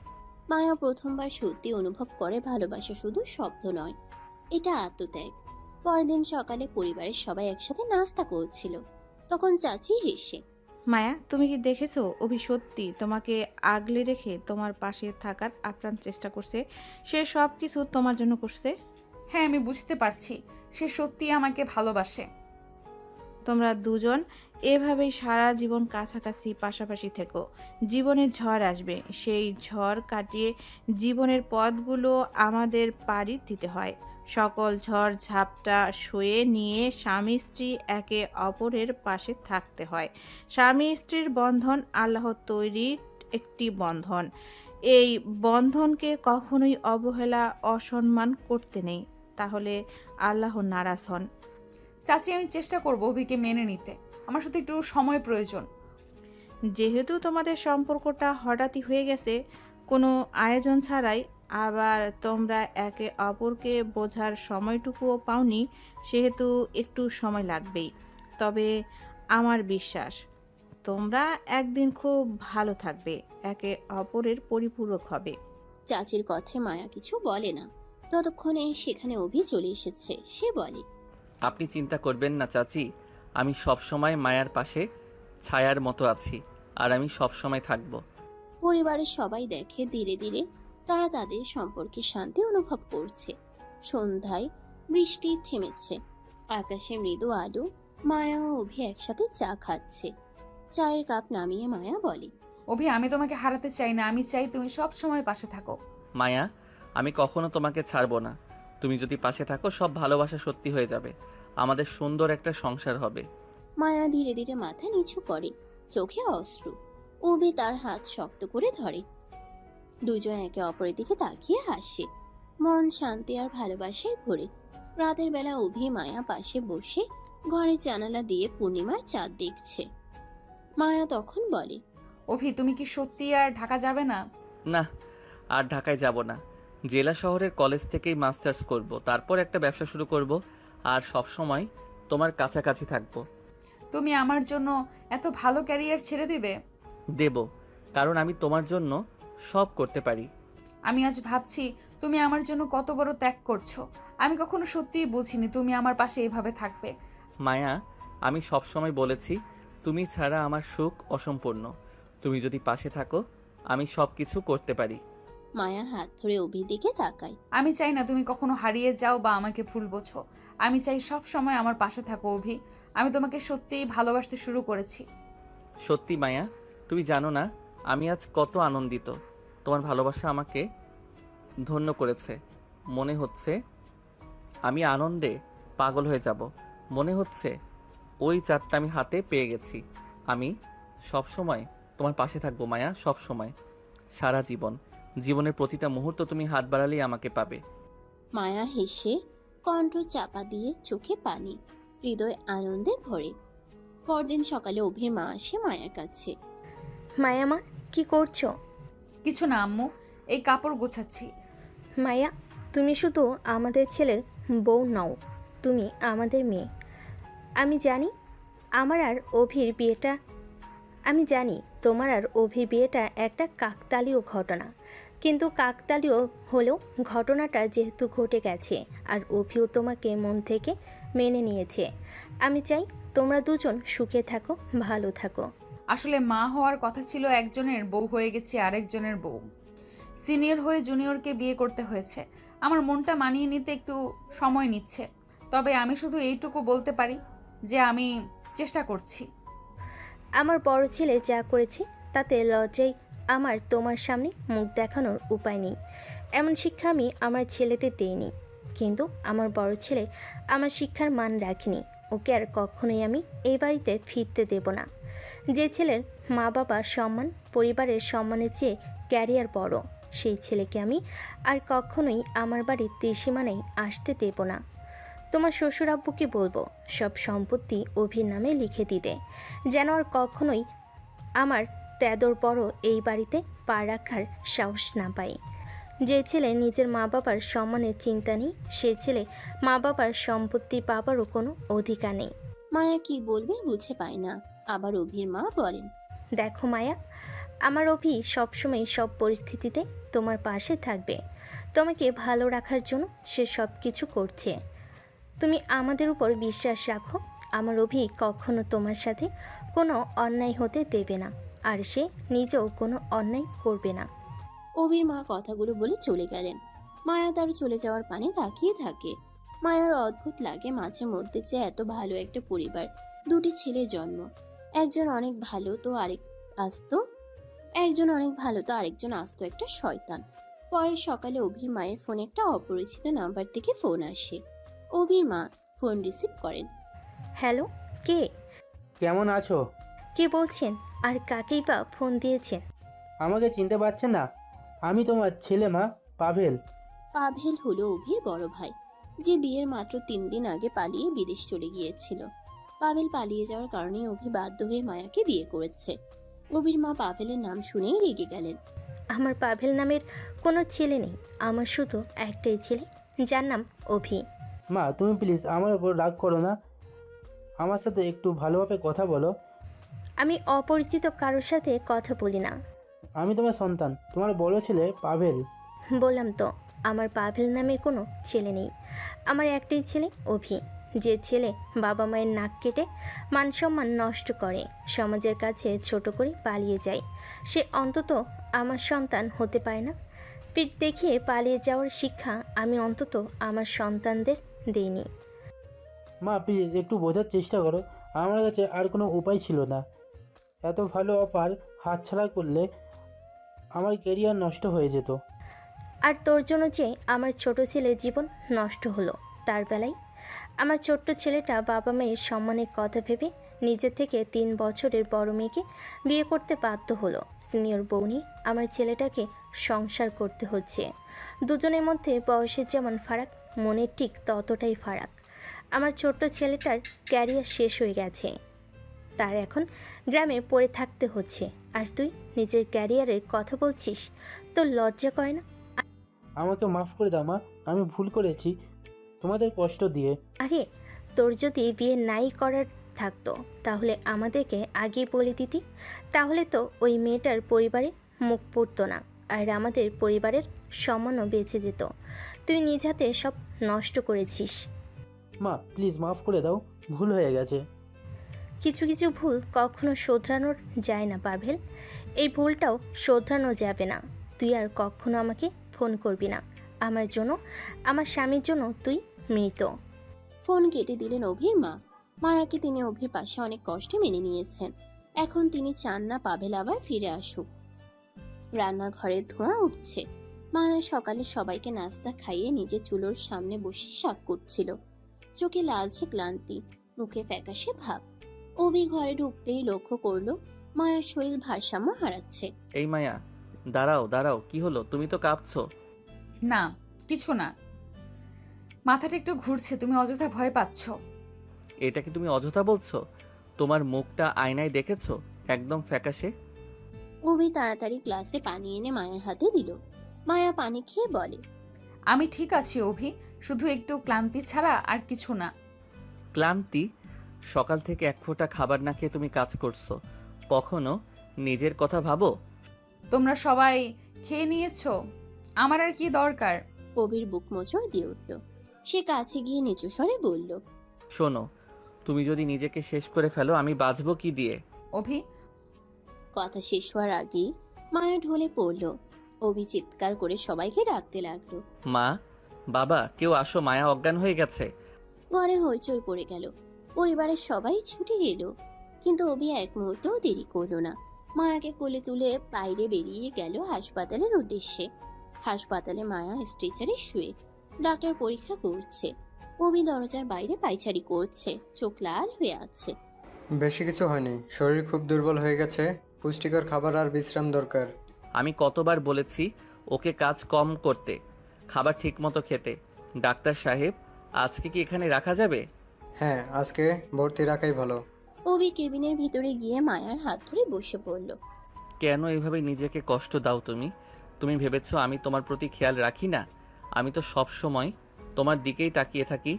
মায়া প্রথমবার সত্যি অনুভব করে ভালোবাসা শুধু শব্দ নয়, এটা আত্মত্যাগ। পরদিন সকালে পরিবারের সবাই একসাথে নাস্তা করছিল, তখন চাচি হেসে, মায়া, তুমি কি দেখেছো অভি সত্যি তোমাকে আগলে রেখে তোমার পাশে থাকার আপ্রাণ চেষ্টা করছে। সে সব কিছু তোমার জন্য করছে। হ্যাঁ, আমি বুঝতে পারছি সে সত্যিই আমাকে ভালোবাসে। তোমরা দুজন এভাবেই সারা জীবন কাছাকাছি পাশাপাশি থেকো। জীবনের ঝড় আসবে, সেই ঝড় কাটিয়ে জীবনের পথগুলো আমাদের পাড়ি দিতে হয়। সকল ঝড় ঝাপটা সয়ে নিয়ে স্বামী স্ত্রী একে অপরের পাশে থাকতে হয়। স্বামী স্ত্রীর বন্ধন আল্লাহর তৈরি একটি বন্ধন। এই বন্ধনকে কখনোই অবহেলা অসম্মান করতে নেই, তাহলে আল্লাহ নারাজ হন। চাচি, আমি চেষ্টা করবো অভিকে মেনে নিতে। আমার সাথে একটু সময় প্রয়োজন। যেহেতু তোমাদের সম্পর্কটা হঠাৎই হয়ে গেছে, কোনো আয়োজন ছাড়াই, আবার তোমরা একে অপরকে বোঝার সময়টুকুও পাওনি, সেহেতু একটু সময় লাগবেই। তবে আমার বিশ্বাস তোমরা একদিন খুব ভালো থাকবে, একে অপরের পরিপূরক হবে। চাচির কথায় মায়া কিছু বলে না। ততক্ষণে সেখানে অভি চলে এসেছে। সে বলে, আপনি চিন্তা করবেন না চাচি, আমি সব সময় মায়ার পাশে ছায়ার মতো আছি, আর আমি সব সময় থাকব। পরিবারের সবাই দেখে ধীরে ধীরে তারা তাদের সম্পর্কে শান্তি অনুভব করছে। সন্ধ্যায় বৃষ্টি থেমেছে, আকাশে মৃদু আলো। মায়া ও অভি একসাথে চা খাচ্ছে। চায়ের কাপ নামিয়ে মায়া বলে, অভি, আমি তোমাকে হারাতে চাই না। আমি চাই তুমি সব সময় পাশে থাকো। মায়া, আমি কখনো তোমাকে ছাড়বো না। তুমি যদি পাশে থাকো সব ভালোবাসা সত্যি হয়ে যাবে, আমাদের সুন্দর একটা সংসার হবে। মায়া ধীরে ধীরে মাথা নিচু করে, চোখে অশ্রু। অভি তার হাত শক্ত করে ধরে। দুজন একে অপরের দিকে তাকিয়ে হাসে, মন শান্তি আর ভালোবাসায় ভরে। রাতের বেলা অভি মায়া পাশে বসে ঘরে জানালা দিয়ে পূর্ণিমার চাঁদ দেখছে। মায়া তখন বলে, অভি, তুমি কি সত্যি আর ঢাকা যাবে না? না, আর ঢাকায় যাব না। জেলা শহরের কলেজ থেকেই মাস্টার্স করব, তারপর একটা ব্যবসা শুরু করব, আর সব সময় তোমার কাছাকাছি থাকব। তুমি আমার জন্য এত ভালো ক্যারিয়ার ছেড়ে দিবে? দেব, কারণ আমি তোমার জন্য সব করতে পারি। আমি আজ ভাবছি তুমি আমার জন্য কত বড় ত্যাগ করছো। আমি কখনো সত্যিই বুঝিনি তুমি আমার পাশে এভাবে থাকবে। মায়া, আমি সব সময় বলেছি তুমি ছাড়া আমার সুখ অসম্পূর্ণ। তুমি যদি পাশে থাকো আমি সব কিছু করতে পারি। মায়া হাত ধরে অভির দিকে তাকায়। আমি চাই না তুমি কখনো হারিয়ে যাও বা আমাকে ভুল বোঝো। আমি চাই সব সময় আমার পাশে থাকো অভি। আমি তোমাকে সত্যিই ভালোবাসতে শুরু করেছি। সত্যি মায়া, তুমি জানো না আমি আজ কত আনন্দিত। তোমার ভালোবাসা আমাকে ধন্য করেছে। মনে হচ্ছে আমি আনন্দে পাগল হয়ে যাব। মনে হচ্ছে ওই চাঁদটা আমি হাতে পেয়ে গেছি। আমি সব সময় তোমার পাশে থাকবো মায়া, সব সময়, সারা জীবন। জীবনের প্রতিটা মুহূর্ত তুমি হাত বাড়ালেই আমাকে পাবে। মায়া হেসে কণ্ঠ চাপা দিয়ে চোখে পানি, হৃদয় আনন্দে ভরে। পরদিন সকালে অভির মা আসে মায়ার কাছে। মায়া মা, কি করছো? কিছু না আম্মু, এই কাপড় গোছাচ্ছি। মায়া, তুমি শুধু আমাদের ছেলের বউ নও, তুমি আমাদের মেয়ে। আমি জানি আমার আর অভির বিয়েটা আমি জানি তোমার আর অভির বিয়েটা একটা কাকতালীয় ঘটনা, কিন্তু কাকতালীয় হলেও ঘটনাটা যেহেতু ঘটে গেছে আর অভিও তোমাকে মন থেকে মেনে নিয়েছে, আমি চাই তোমরা দুজন সুখে থাকো, ভালো থাকো। আসলে মা হওয়ার কথা ছিল একজনের, বউ হয়ে গেছে আরেকজনের বউ। সিনিয়র হয়ে জুনিয়রকে বিয়ে করতে হয়েছে। আমার মনটা মানিয়ে নিতে একটু সময় নিচ্ছে। তবে আমি শুধু এইটুকু বলতে পারি যে আমি চেষ্টা করছি। আমার বড় ছেলে যা করেছে তাতে লজ্জায় আমার তোমার সামনে মুখ দেখানোর উপায় নেই। এমন শিক্ষা আমি আমার ছেলেদের দেইনি। কিন্তু আমার বড় ছেলে আমার শিক্ষার মান রাখেনি। ওকে আর কখনোই আমি এই বাড়িতে ফিরতে দেব না। যে ছেলের মা বাবা সম্মান, পরিবারের সম্মানের চেয়ে ক্যারিয়ার বড়, সেই ছেলেকে আমি আর কখনোই আমার বাড়ির ত্রিসীমানায় আসতে দেব না। তোমার শ্বশুর আব্বুকে বলবো সব সম্পত্তি অভির নামে লিখে দিতে, যেন আর কখনোই আমার তেদর বড় এই বাড়িতে পা রাখার সাহস না পাই। যে ছেলে নিজের মা বাবার সম্মানের চিন্তা নেই, সে ছেলে মা বাবার সম্পত্তি পাবারও কোনো অধিকার নেই। মায়া কি বলবে বুঝে পায় না। আবার অভির মা বলেন, দেখো মায়া, আমার অভি সবসময় সব পরিস্থিতিতে তোমার পাশে থাকবে। তোমাকে ভালো রাখার জন্য সে সব কিছু করছে। তুমি আমাদের উপর বিশ্বাস রাখো। আমার অভি কখনো তোমার সাথে কোনো অন্যায় হতে দেবে না, আর সে নিজেও কোনো অন্যায় করবে না। অভির মা কথাগুলো বলে চলে গেলেন। মায়া তার চলে যাওয়ার পানে তাকিয়ে থাকে। মায়ার অদ্ভুত লাগে মাঝে মধ্যে যে এত ভালো একটা পরিবার, দুটি ছেলের জন্ম, একজন অনেক ভালো তো আরেকজন আস্ত একটা শয়তান। পরের সকালে অভির মায়ের ফোনে একটা অপরিচিত নাম্বার থেকে ফোন আসে। অভির মা ফোন রিসিভ করেন। হ্যালো, কে? কেমন আছো? কে বলছেন আর কাকেই বা ফোন দিয়েছেন? আমাকে চিনতে পারছেন না? আমি তোমার ছেলে মা, পাভেল। পাভেল হলো অভির বড় ভাই, যে বিয়ের মাত্র 3 দিন আগে পালিয়ে বিদেশ চলে গিয়েছিল। পাভেল পালিয়ে যাওয়ার কারণে অভি বাধ্য হয়ে মায়াকে বিয়ে করেছে। অভির মা পাভেলের নাম শুনেই রেগে গেলেন। আমার পাভেল নামের কোনো ছেলে নেই, আমার শুধু একটাই ছেলে, যার নাম অভি। মা, তুমি প্লিজ আমার উপর রাগ করো না, আমার সাথে একটু ভালোভাবে কথা বলো। আমি অপরিচিত কারোর সাথে কথা বলি না। আমি তোমার সন্তান, তোমার বড় ছেলে পাভেল। বললাম তো, আমার পাভেল নামের কোনো ছেলে নেই। আমার একটাই ছেলে অভি, যে ছেলে বাবা মায়ের নাক কেটে মান সম্মান নষ্ট করে, সমাজের কাছে ছোট করে পালিয়ে যায়। সে অন্তত আমার সন্তান হতে পারে না। পিঠ দেখিয়ে পালিয়ে যাওয়ার শিক্ষা আমি অন্তত আমার সন্তানদের দিইনি। মা প্লিজ একটু বোঝার চেষ্টা করো, আমার কাছে আর কোনো উপায় ছিল না। এত ভালো অফার হাতছাড়া করলে আমার ক্যারিয়ার নষ্ট হয়ে যেত। আর তোর জন্য যে আমার ছোট ছেলের জীবন নষ্ট হলো, তার বেলায় আমার ছোট্ট ছেলেটা বাবা মায়ের সম্মানের কথা ভেবে নিজে থেকে 3 বছরের বড় মেয়েকে বিয়ে করতে বাধ্য হলো। সিনিয়র বউ নিয়ে আমার ছেলেটাকে সংসার করতে হচ্ছে। দুজনের মধ্যে বয়সের যেমন ফারাক, মনের ঠিক ততটাই ফারাক। আমার ছোট্ট ছেলেটার ক্যারিয়ার শেষ হয়ে গেছে, তার এখন গ্রামে পড়ে থাকতে হচ্ছে। আর তুই নিজের ক্যারিয়ারের কথা বলছিস, তোর লজ্জা করে না? আমাকে মাফ করে দাও মা, আমি ভুল করেছি তোমাদের কষ্ট দিয়ে। আরে, তোর যদি বিয়ে নাই করার থাকতো তাহলে আমাদেরকে আগেই বলে দিতি, তাহলে তো ওই মেয়েটার পরিবারে মুখ পড়তো না, আর আমাদের পরিবারের সম্মানও বেঁচে যেত। তুই নিজ হাতে সব নষ্ট করেছিস। মা প্লিজ মাফ করে দাও, ভুল হয়ে গেছে। কিছু কিছু ভুল কখনো শোধরানোর যায় না পাভেল, এই ভুলটাও শোধরানো যাবে না। তুই আর কখনো আমাকে ফোন করবি না। আমার জন্য, আমার স্বামীর জন্য তুই মৃত। ফোন কেটে দিলেন অভির মা। মায়াকে তিনি অভির পাশে অনেক কষ্টে মেনে নিয়েছেন। এখন তিনি চান না পাভেল আবার ফিরে আসুক। রান্নাঘরে ধোঁয়া উঠছে। মায়া সকালে সবাইকে নাস্তা খাইয়ে নিজের চুলোর সামনে বসে শাক করছিল। চোখে লালচে ক্লান্তি, মুখে ফ্যাকাশে ভাব। অভি ঘরে ঢুকতেই লক্ষ্য করলো মায়ার শরীর ভারসাম্য হারাচ্ছে। এই মায়া, দাঁড়াও দাঁড়াও, কি হলো? তুমি তো কাঁপছো। না, কিছু না, মাথাটা একটু ঘুরছে। তুমি অযথা ভয় পাচ্ছ। এটা কি তুমি অযথা বলছো? তোমার মুখটা আয়নায় দেখেছো? একদম ফ্যাকাশে। অভি তাড়াতাড়ি গ্লাসে পানি এনে মায়ের হাতে দিল। মায়া পানি খেয়ে বলে, আমি ঠিক আছি অভি, শুধু একটু ক্লান্তি ছাড়া আর কিছু না। ক্লান্তি? সকাল থেকে এক ফোঁটা খাবার না খেয়ে তুমি কাজ করছো, কখনো নিজের কথা ভাবো? তোমরা সবাই খেয়ে নিয়েছো? আমার আর কি দরকার? অভির বুক মোচড় দিয়ে উঠল। সে কাছে গিয়ে নিচু স্বরে বলল, শোনো, তুমি যদি নিজেকে শেষ করে ফেলো আমি বাঁচবো কি দিয়ে? অভি, কথা শেষ হওয়ার আগেই মায়া ঢলে পড়ল। অভি চিৎকার করে সবাইকে ডাকতে লাগলো। মা, বাবা, কেউ আসো, মায়া অজ্ঞান হয়ে গেছে। ঘরে হইচই পড়ে গেল। পরিবারের সবাই ছুটে এলো, কিন্তু অভি এক মুহূর্তও দেরি করলো না। মায়াকে কোলে তুলে বাইরে বেরিয়ে গেল হাসপাতালের উদ্দেশ্যে। হাসপাতালে মায়া স্ট্রেচারে শুয়ে ডাক্তার পরীক্ষা করছে। অভি দরজার বাইরে পায়চারি করছে, চোখ লাল হয়ে আছে। বেশি কিছু হয়নি, শরীর খুব দুর্বল হয়ে গেছে, পুষ্টিকর খাবার আর বিশ্রাম দরকার। আমি কতবার বলেছি ওকে কাজ কম করতে, খাবার ঠিক মতো খেতে। ডাক্তার সাহেব, আজকে কি এখানে রাখা যাবে? হ্যাঁ, আজকে ভর্তি রাখাই ভালো। অভি কেবিনের ভিতরে গিয়ে মায়ার হাত ধরে বসে পড়ল। কেন এভাবে নিজেকে কষ্ট দাও তুমি? তুমি ভেবেছো আমি তোমার প্রতি খেয়াল রাখি না? আমি তো সব সময় তোমার দিকেই তাকিয়ে থাকি।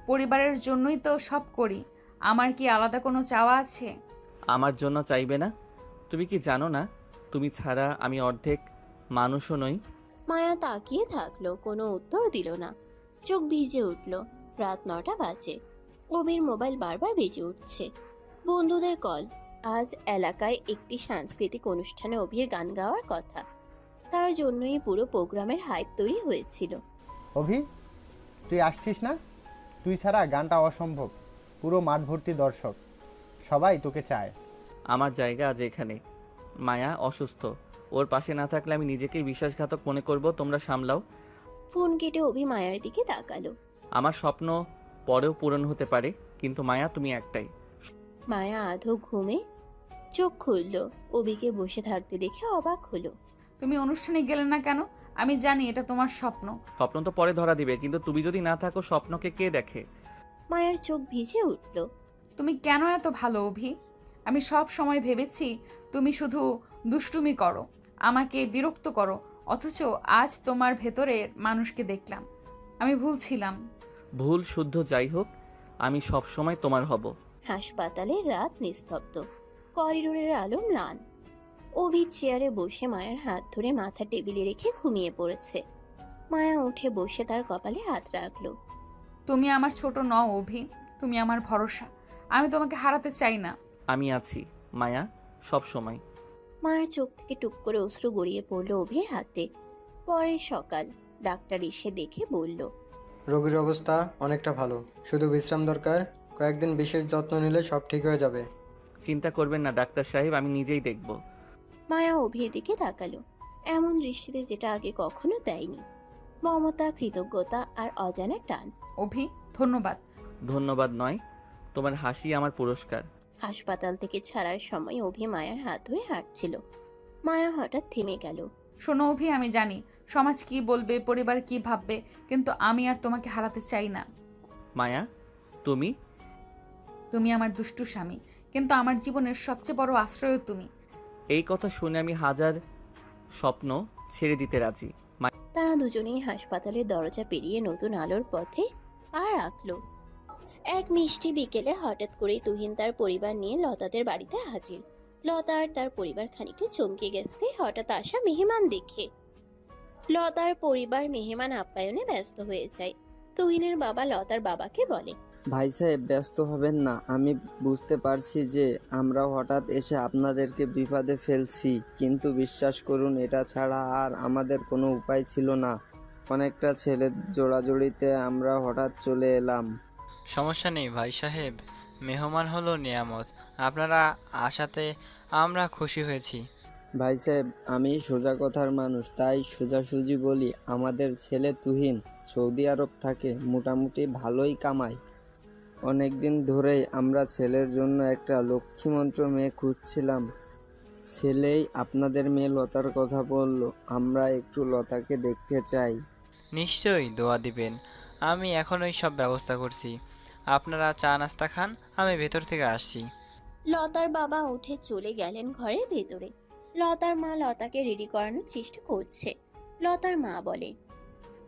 পরিবারের জন্যই তো সব করি। আমার কি আলাদা কোনো চাওয়া আছে? আমার জন্য চাইবে না? তুমি কি জানো না তুমি ছাড়া আমি অর্ধেক মানুষও নই? মায়া তাকিয়ে থাকলো, কোনো উত্তর দিল না। চোখ ভিজে উঠল। রাত 9টা বাজে। অভির মোবাইল বারবার বেজে উঠছে। বন্ধুদের কল। আজ এলাকায় একটি সাংস্কৃতিক অনুষ্ঠানে অভির গান গাওয়ার কথা। তার জন্যই পুরো প্রোগ্রামের হাইপ তৈরি হয়েছিল। অভি, তুই আসছিস না? তুই ছাড়া গানটা অসম্ভব। পুরো মাঠ ভর্তি দর্শক, সবাই তোকে চায়। আমার জায়গা আজ এখানে। মায়া অসুস্থ, ওর পাশে না থাকলে আমি নিজেকেই বিশ্বাসঘাতক মনে করব। তোমরা সামলাও। ফোন কেটে অভি মায়ার দিকে তাকালো। আমার স্বপ্ন পরেও পূরণ হতে পারে, কিন্তু মায়া তুমি একটাই। মায়া আধো ঘুমে চোখ খুলল। অভিকে বসে থাকতে দেখে অবাক হলো। তুমি অনুষ্ঠানে গেলে না কেন? আমি জানি এটা তোমার স্বপ্ন। স্বপ্ন তো পরে ধরা দিবে, কিন্তু তুমি যদি না থাকো স্বপ্নকে কে দেখে? মায়ের চোখ ভিজে উঠল। তুমি কেন এত ভালো অভি? আমি সব সময় ভেবেছি তুমি শুধু দুষ্টুমি করো, আমাকে বিরক্ত করো, অথচ আজ তোমার ভেতরের মানুষকে দেখলাম। আমি ভুল ছিলাম। ভুল শুদ্ধ যাই হোক, আমি সব সময় তোমার হব। হাসপাতালের রাত নিস্তব্ধ। করিডোরের আলো ম্লান। অভি চেয়ারে বসে মায়ের হাত ধরে মাথা টেবিলে রেখে ঘুমিয়ে পড়েছে। মায়া উঠে বসে তার কপালে হাত রাখলো। তুমি আমার ছোট নও অভি, তুমি আমার ভরসা। আমি তোমাকে হারাতে চাই না। আমি আছি মায়া, সব সময়। মায়ের চোখ থেকে টুক করে অশ্রু গড়িয়ে পড়ল অভির হাতে। পরে সকাল। ডাক্তার এসে দেখে বলল, রোগীর অবস্থা অনেকটা ভালো, শুধু বিশ্রাম দরকার। কয়েকদিন বিশেষ যত্ন নিলে সব ঠিক হয়ে যাবে। চিন্তা করবেন না ডাক্তার সাহেব, আমি নিজেই দেখব। মায়া অভির দিকে তাকালো, এমন দৃষ্টিতে যেটা আগে কখনো দেয়নি। মমতা, কৃতজ্ঞতা আর অজানা টান। অভি, ধন্যবাদ। ধন্যবাদ নয়, তোমার হাসি আমার পুরস্কার। হাসপাতাল থেকে ছাড়ার সময় অভি মায়ার হাত ধরে হাঁটছিল। মায়া হঠাৎ থেমে গেল। শোনো অভি, আমি জানি সমাজ কি বলবে, পরিবার কি ভাববে, কিন্তু আমি আর তোমাকে হারাতে চাই না। মায়া, তুমি তুমি আমার দুষ্টু স্বামী, কিন্তু আমার জীবনের সবচেয়ে বড় আশ্রয় তুমি। এই কথা শুনে আমি হাজার স্বপ্ন ছেড়ে দিতে রাজি। তারা দুজনেই হাসপাতালের দরজা পেরিয়ে নতুন আলোর পথে পা রাখলো। এক মিষ্টি বিকেলে হঠাৎ করেই তুহিন তার পরিবার নিয়ে লতাদের বাড়িতে হাজির। লতা আর তার পরিবার খানিকটা চমকে গেছে হঠাৎ আসা মেহমান দেখে। লতার পরিবার মেহমান আপ্যায়নে ব্যস্ত হয়ে যায়। তুহিনের বাবা লতার বাবাকে বলে, ভাই সাহেব, ব্যস্ত হবেন না। আমি বুঝতে পারছি যে আমরা হঠাৎ এসে আপনাদেরকে বিপদে ফেলছি, কিন্তু বিশ্বাস করুন এটা ছাড়া আর আমাদের কোনো উপায় ছিল না। অনেকটা ছেলের জোড়াজুড়িতে আমরা হঠাৎ চলে এলাম। সমস্যা নেই ভাই সাহেব, মেহমান হলো নিয়ামত, আপনারা আসাতে আমরা খুশি হয়েছি। ভাই সাহেব, আমি সোজা কথার মানুষ, তাই সোজাসুজি বলি। আমাদের ছেলে তুহিন সৌদি আরব থাকে, মোটামুটি ভালোই কামায়। অনেক দিন ধরেই আমরা ছেলের জন্য একটা লক্ষ্মীমন্ত্র মেয়ে খুঁজছিলাম। ছেলেই আপনাদের মেয়ে লতার কথা বলল। আমরা একটু লতাকে দেখতে চাই। নিশ্চয়ই দোয়া দিবেন, আমি এখনই সব ব্যবস্থা করছি। আপনারা চা নাস্তা খান, আমি ভেতর থেকে আসছি। লতার বাবা উঠে চলে গেলেন ঘরের ভেতরে। লতার মা লতাকে রেডি করানোর চেষ্টা করছে। লতার মা বলে,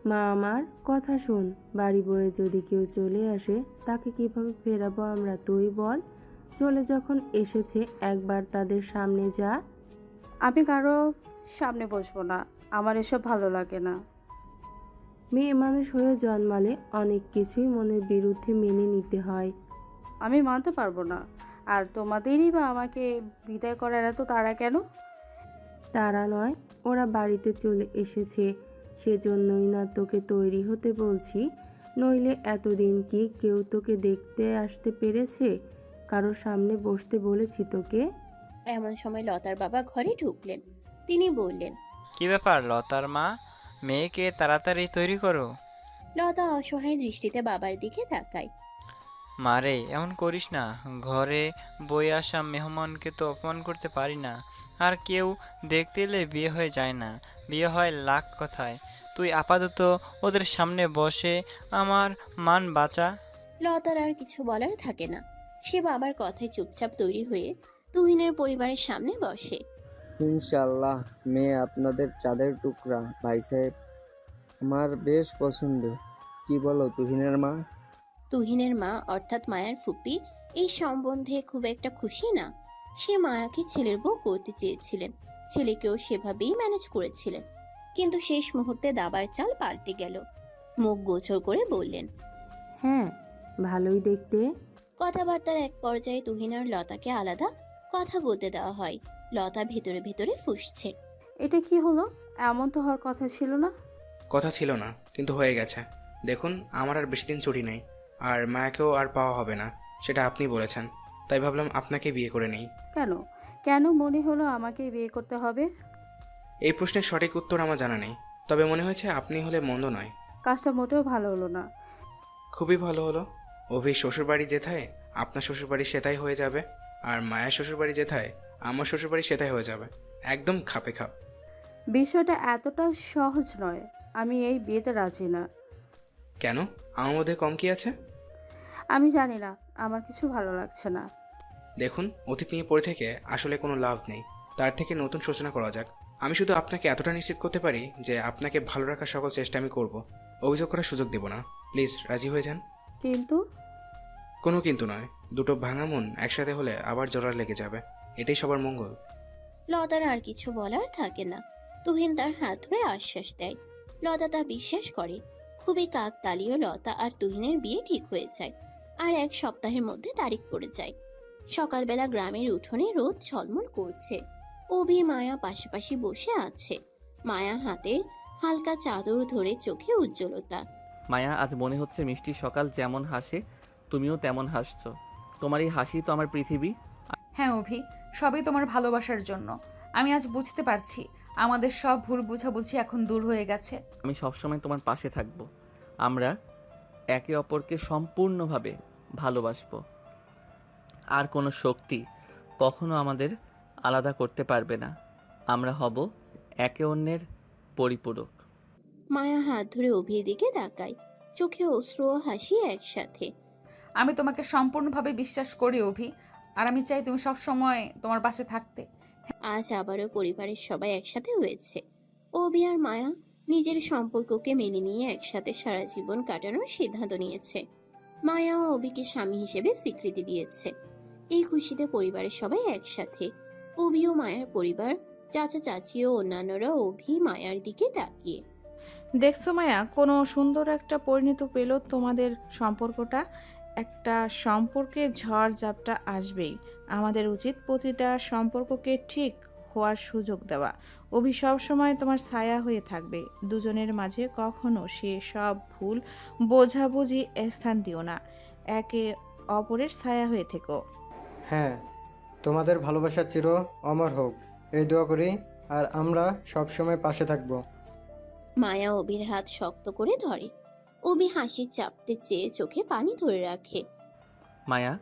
মা আমার কথা শোন, বাড়ি বয়ে যদি কেউ চলে আসে তাকে কিভাবে ফেরাবো আমরা, তুই বল। চলে যখন এসেছে একবার তাদের সামনে যা। আমি কারো সামনে বসবো না, আমার এসব ভালো লাগে না। মেয়ে মানুষ হয়ে জন্মালে অনেক কিছুই মনের বিরুদ্ধে মেনে নিতে হয়। আমি মানতে পারবো না। আর তোমাদেরই বা আমাকে বিদায় করার এত তাড়া কেন? তারা নয়, ওরা বাড়িতে চলে এসেছে, সেজন্যই না তোকে তৈরি হতে বলছি। নইলে এতদিন কি কেউ তোকে দেখতে আসতে পেরেছে? কারো সামনে বসতে বলেছি তোকে? এমন সময় লতার বাবা ঘরে ঢুকলেন। তিনি বললেন, কি ব্যাপার লতার মা, মেয়েকে তাড়াতাড়ি তৈরি করো। লতা অসহায় দৃষ্টিতে বাবার দিকে তাকায়। মারে এমন করিস না, ঘরে বই আসা মেহমানকে তো অপমান করতে পারি না। আর কেউ দেখতে এলে বিয়ে হয়ে যায় না, বিয়ে হয় লাখ কথায়। তুই আপাতত ওদের সামনে বসে আমার মান বাঁচা। লতার আর কিছু বলার থাকে না। সে বাবার কথায় চুপচাপ তৈরি হয়ে তুহিনের পরিবারের সামনে বসে। ইনশাল্লাহ মেয়ে আপনাদের চাঁদের টুকরা ভাই সাহেব, আমার বেশ পছন্দ। কি বলো তুহিনের মা? তুহিনের মা অর্থাৎ মায়ার ফুপি এই সম্বন্ধে খুব একটা খুশি না। সে মায়াকে ছেলের বউ করতে চেয়েছিলেন, ছেলেকেও সেভাবেই ম্যানেজ করেছিলেন। কিন্তু শেষ মুহূর্তে দাবার চাল পাল্টে গেল। মুখ গোচর করে বললেন, হ্যাঁ, ভালোই দেখতে। কথাবার্তার এক পর্যায়ে তুহিন আর লতাকে আলাদা কথা বলতে দেওয়া হয়। লতা ভেতরে ভেতরে ফুঁসছে। এটা কি হলো? এমন তো হওয়ার কথা ছিল না। কথা ছিল না, কিন্তু হয়ে গেছে। দেখুন, আমার আর বেশি দিন ছুটি নেই, আর মায়াকেও আর পাওয়া হবে না, সেটা আপনি বলেছেন। তাই ভাবলাম আপনাকে বিয়ে করে নেই। কেন কেন মনে হলো আমাকে বিয়ে করতে হবে? এই প্রশ্নের সঠিক উত্তর আমার জানা নেই, তবে মনে হয়েছে আপনি হলে মন্দ নয়। কাজটা মোটেও ভালো হলো না। খুবই ভালো হলো। অভির শ্বশুরবাড়ি যেথায় আপনার শ্বশুরবাড়ি সেটাই হয়ে যাবে, আর মায়ের শ্বশুরবাড়ি যেথায় আমার শ্বশুরবাড়ি সেটাই হয়ে যাবে। একদম খাপে খাপ। বিষয়টা এতটা সহজ নয়। আমি এই বিয়েতে রাজি না। কেন? আমার মধ্যে কম কি আছে? আমি জানি না, আমার কিছু ভালো লাগছে না। দেখুন, অতীত নিয়ে পড়ে থেকে আসলে কোনো লাভ নেই। তার থেকে নতুন সূচনা করা যাক। আমি শুধু আপনাকে এতটা নিশ্চিত করতে পারি যে আপনাকে ভালো রাখার সকল চেষ্টা আমি করব। অভিযোগ করার সুযোগ দেব না। প্লিজ রাজি হয়ে যান। কিন্তু কোনো কিন্তু নয়। দুটো ভাঙা মন একসাথে হলে আবার জোড়া লেগে যাবে। এটাই সবার মঙ্গল। লতার আর কিছু বলার থাকে না। তুহিন তার হাত ধরে আশ্বাস দেয়। লতা তা বিশ্বাস করে। খুবই কাকতালীয় লতা আর তুহিনের বিয়ে ঠিক হয়ে যায়। আর এক সপ্তাহের মধ্যে তারিখ পড়ে যায়। সকালবেলা গ্রামের উঠোনে রোদ ঝলমল করছে। অভি মায়া পাশাপাশি বসে আছে। মায়া হাতে হালকা চাদর ধরে, চোখে উজ্জ্বলতা। মায়া, আজ মনে হচ্ছে মিষ্টি সকাল যেমন হাসে তুমিও তেমন হাসছো। তোমার এই হাসি তো আমার পৃথিবী। হ্যাঁ অভি, সবই তোমার ভালোবাসার জন্য। আমি আজ বুঝতে পারছি আমাদের সব ভুল বুঝাবুঝি এখন দূর হয়ে গেছে। আমি সবসময় তোমার পাশে থাকবো। আমরা একে অপরকে সম্পূর্ণভাবে ভালোবাসবো। আর কোনো শক্তি কখনো আমাদের আলাদা করতে পারবে না। আমরা হব একে অন্যের পরিপূরক। মায়া হাত ধরে অভির দিকে তাকায়, চোখে অশ্রু ও হাসি একসাথে। আমি তোমাকে সম্পূর্ণভাবে বিশ্বাস করি অভি, আর আমি চাই তুমি সব সময় তোমার পাশে থাকতে। আজ আবারও পরিবারের সবাই একসাথে হয়েছে। অভি আর মায়া নিজের সম্পর্ককে মেনে নিয়ে একসাথে সারা জীবন কাটানোর সিদ্ধান্ত নিয়েছে। মায়া ও অভিকে স্বামী হিসেবে স্বীকৃতি দিয়েছে। এই খুশিতে পরিবারের সবাই একসাথে। অভি ও মায়ার পরিবার, চাচা চাচি ও অন্যান্যরা অভি মায়ার দিকে তাকিয়ে। দেখছো মায়া, কোনো সুন্দর একটা পরিণত পেল তোমাদের সম্পর্কটা। একটা সম্পর্কের ঝড় ঝাপটা আসবেই। আমাদের উচিত প্রতিটা সম্পর্ককে ঠিক হওয়ার সুযোগ দেওয়া। অভি সবসময় তোমার ছায়া হয়ে থাকবে। দুজনের মাঝে কখনো সে সব ভুল বোঝাবুঝি স্থান দিও না। একে অপরের ছায়া হয়ে থেকো। হ্যাঁ, তোমাদের ভালোবাসা চির অমর হোক, এই দোয়া করি। আর আমরা সব সময় পাশে থাকব। মায়া অভির হাত শক্ত করে ধরে। অভি হাসি চাপতে চেয়ে চোখে পানি ধরে রাখে। মায়া,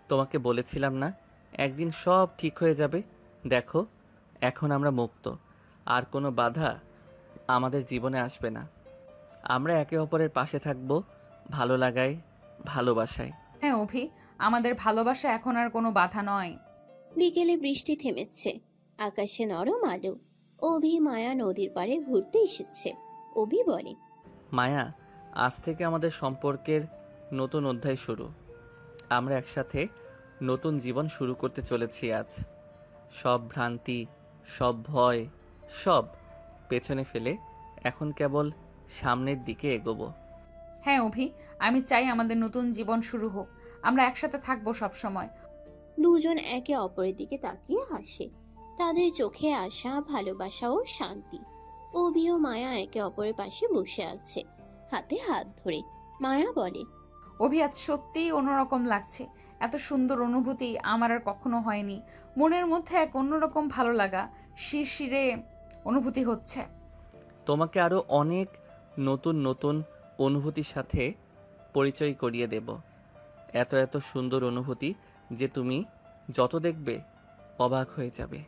তোমাকে বলেছিলাম না একদিন সব ঠিক হয়ে যাবে। দেখো, এখন আমরা মুক্ত। আর কোনো বাধা আমাদের জীবনে আসবে না। আমরা একে অপরের পাশে থাকব, ভালো লাগায়, ভালোবাসায়। হ্যাঁ অভি, আমাদের ভালোবাসা এখন আর কোনো বাধা নয়। বিকেলে বৃষ্টি থেমেছে, আকাশে নরম আলো। অভি মায়া নদীর পাড়ে ঘুরতে এসেছে। অভি বলে, মায়া, আজ থেকে আমাদের সম্পর্কের নতুন অধ্যায় শুরু। আমরা একসাথে নতুন জীবন শুরু করতে চলেছি আজ। সব ভ্রান্তি, সব ভয়, সব পেছনে ফেলে এখন কেবল সামনের দিকে এগোবো। হ্যাঁ অভি, আমি চাই আমাদের নতুন জীবন শুরু হোক। আমরা একসাথে থাকবো সব সময়। দুজন একে অপরের দিকে তাকিয়ে হাসে। তাদের চোখে আসা ভালোবাসা ও শান্তি। অভি ও মায়া একে অপরের পাশে বসে আছে, হাতে হাত ধরে। মায়া বলে, অভি আজ সত্যিই অন্যরকম লাগছে। এত সুন্দর অনুভূতি আমার আর কখনো হয়নি। মনের মধ্যে এক অন্যরকম ভালো লাগা শিরশিরে অনুভূতি হচ্ছে। তোমাকে আরও অনেক নতুন নতুন অনুভূতির সাথে পরিচয় করিয়ে দেব। এত এত সুন্দর অনুভূতি যে তুমি যত দেখবে অবাক হয়ে যাবে।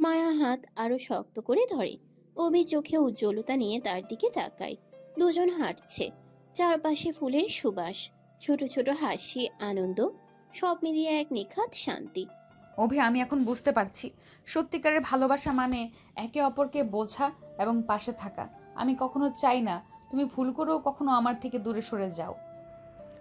মায়া হাত আরো শক্ত করে ধরে। অভি চোখে উজ্জ্বলতা নিয়ে তার দিকে তাকায়। দুজন হাঁটছে, চারপাশে ফুলের সুবাস, ছোট ছোট হাসি, আনন্দ, সব মিলিয়ে এক নিখাত শান্তি। অভি, আমি এখন বুঝতে পারছি সত্যিকারের ভালোবাসা মানে একে অপরকে বোঝা এবং পাশে থাকা। আমি কখনো চাই না তুমি ভুল করেও কখনো আমার থেকে দূরে সরে যাও।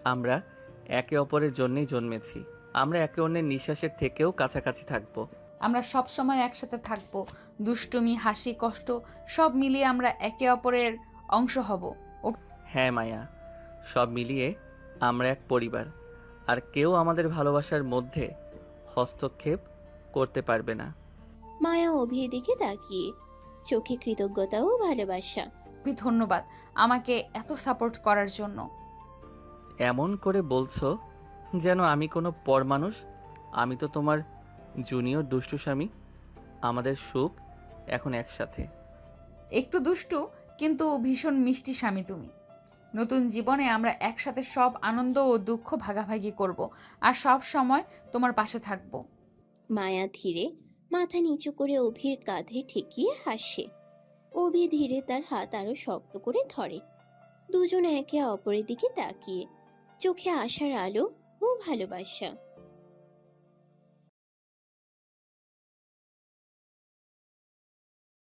আমরা একে অপরের জন্যই জন্মেছি। আমরা একে অন্যের নিঃশ্বাসের থেকেও কাছাকাছি থাকবো। আমরা সব সময় একসাথে থাকবো। দুষ্টুমি, হাসি, কষ্ট সব মিলিয়ে আমরা একে অপরের অংশ হব। হ্যাঁ মায়া, সব মিলিয়ে আমরা এক পরিবার। আর কেউ আমাদের ভালোবাসার মধ্যে হস্তক্ষেপ করতে পারবে না। মায়া অভির দিকে তাকিয়ে, চোখে কৃতজ্ঞতা ও ভালোবাসা। ধন্যবাদ আমাকে এত সাপোর্ট করার জন্য। এমন করে বলছো যেন আমি কোনো পর মানুষ। আমি তো তোমার জুনিয়র দুষ্টু স্বামী। আমাদের সুখ এখন একসাথে। একটু দুষ্টু কিন্তু ভীষণ মিষ্টি স্বামী তুমি। নতুন জীবনে আমরা একসাথে সব আনন্দ ও দুঃখ ভাগাভাগি করব আর সব সময় তোমার পাশে থাকব। মায়া ধীরে মাথা নিচু করে অভির কাঁধে ঠেকিয়ে হাসে। অভি ধীরে তার হাত আরো শক্ত করে ধরে। দুজন একে অপরের দিকে তাকিয়ে, চোখে আশার আলো ও ভালোবাসা।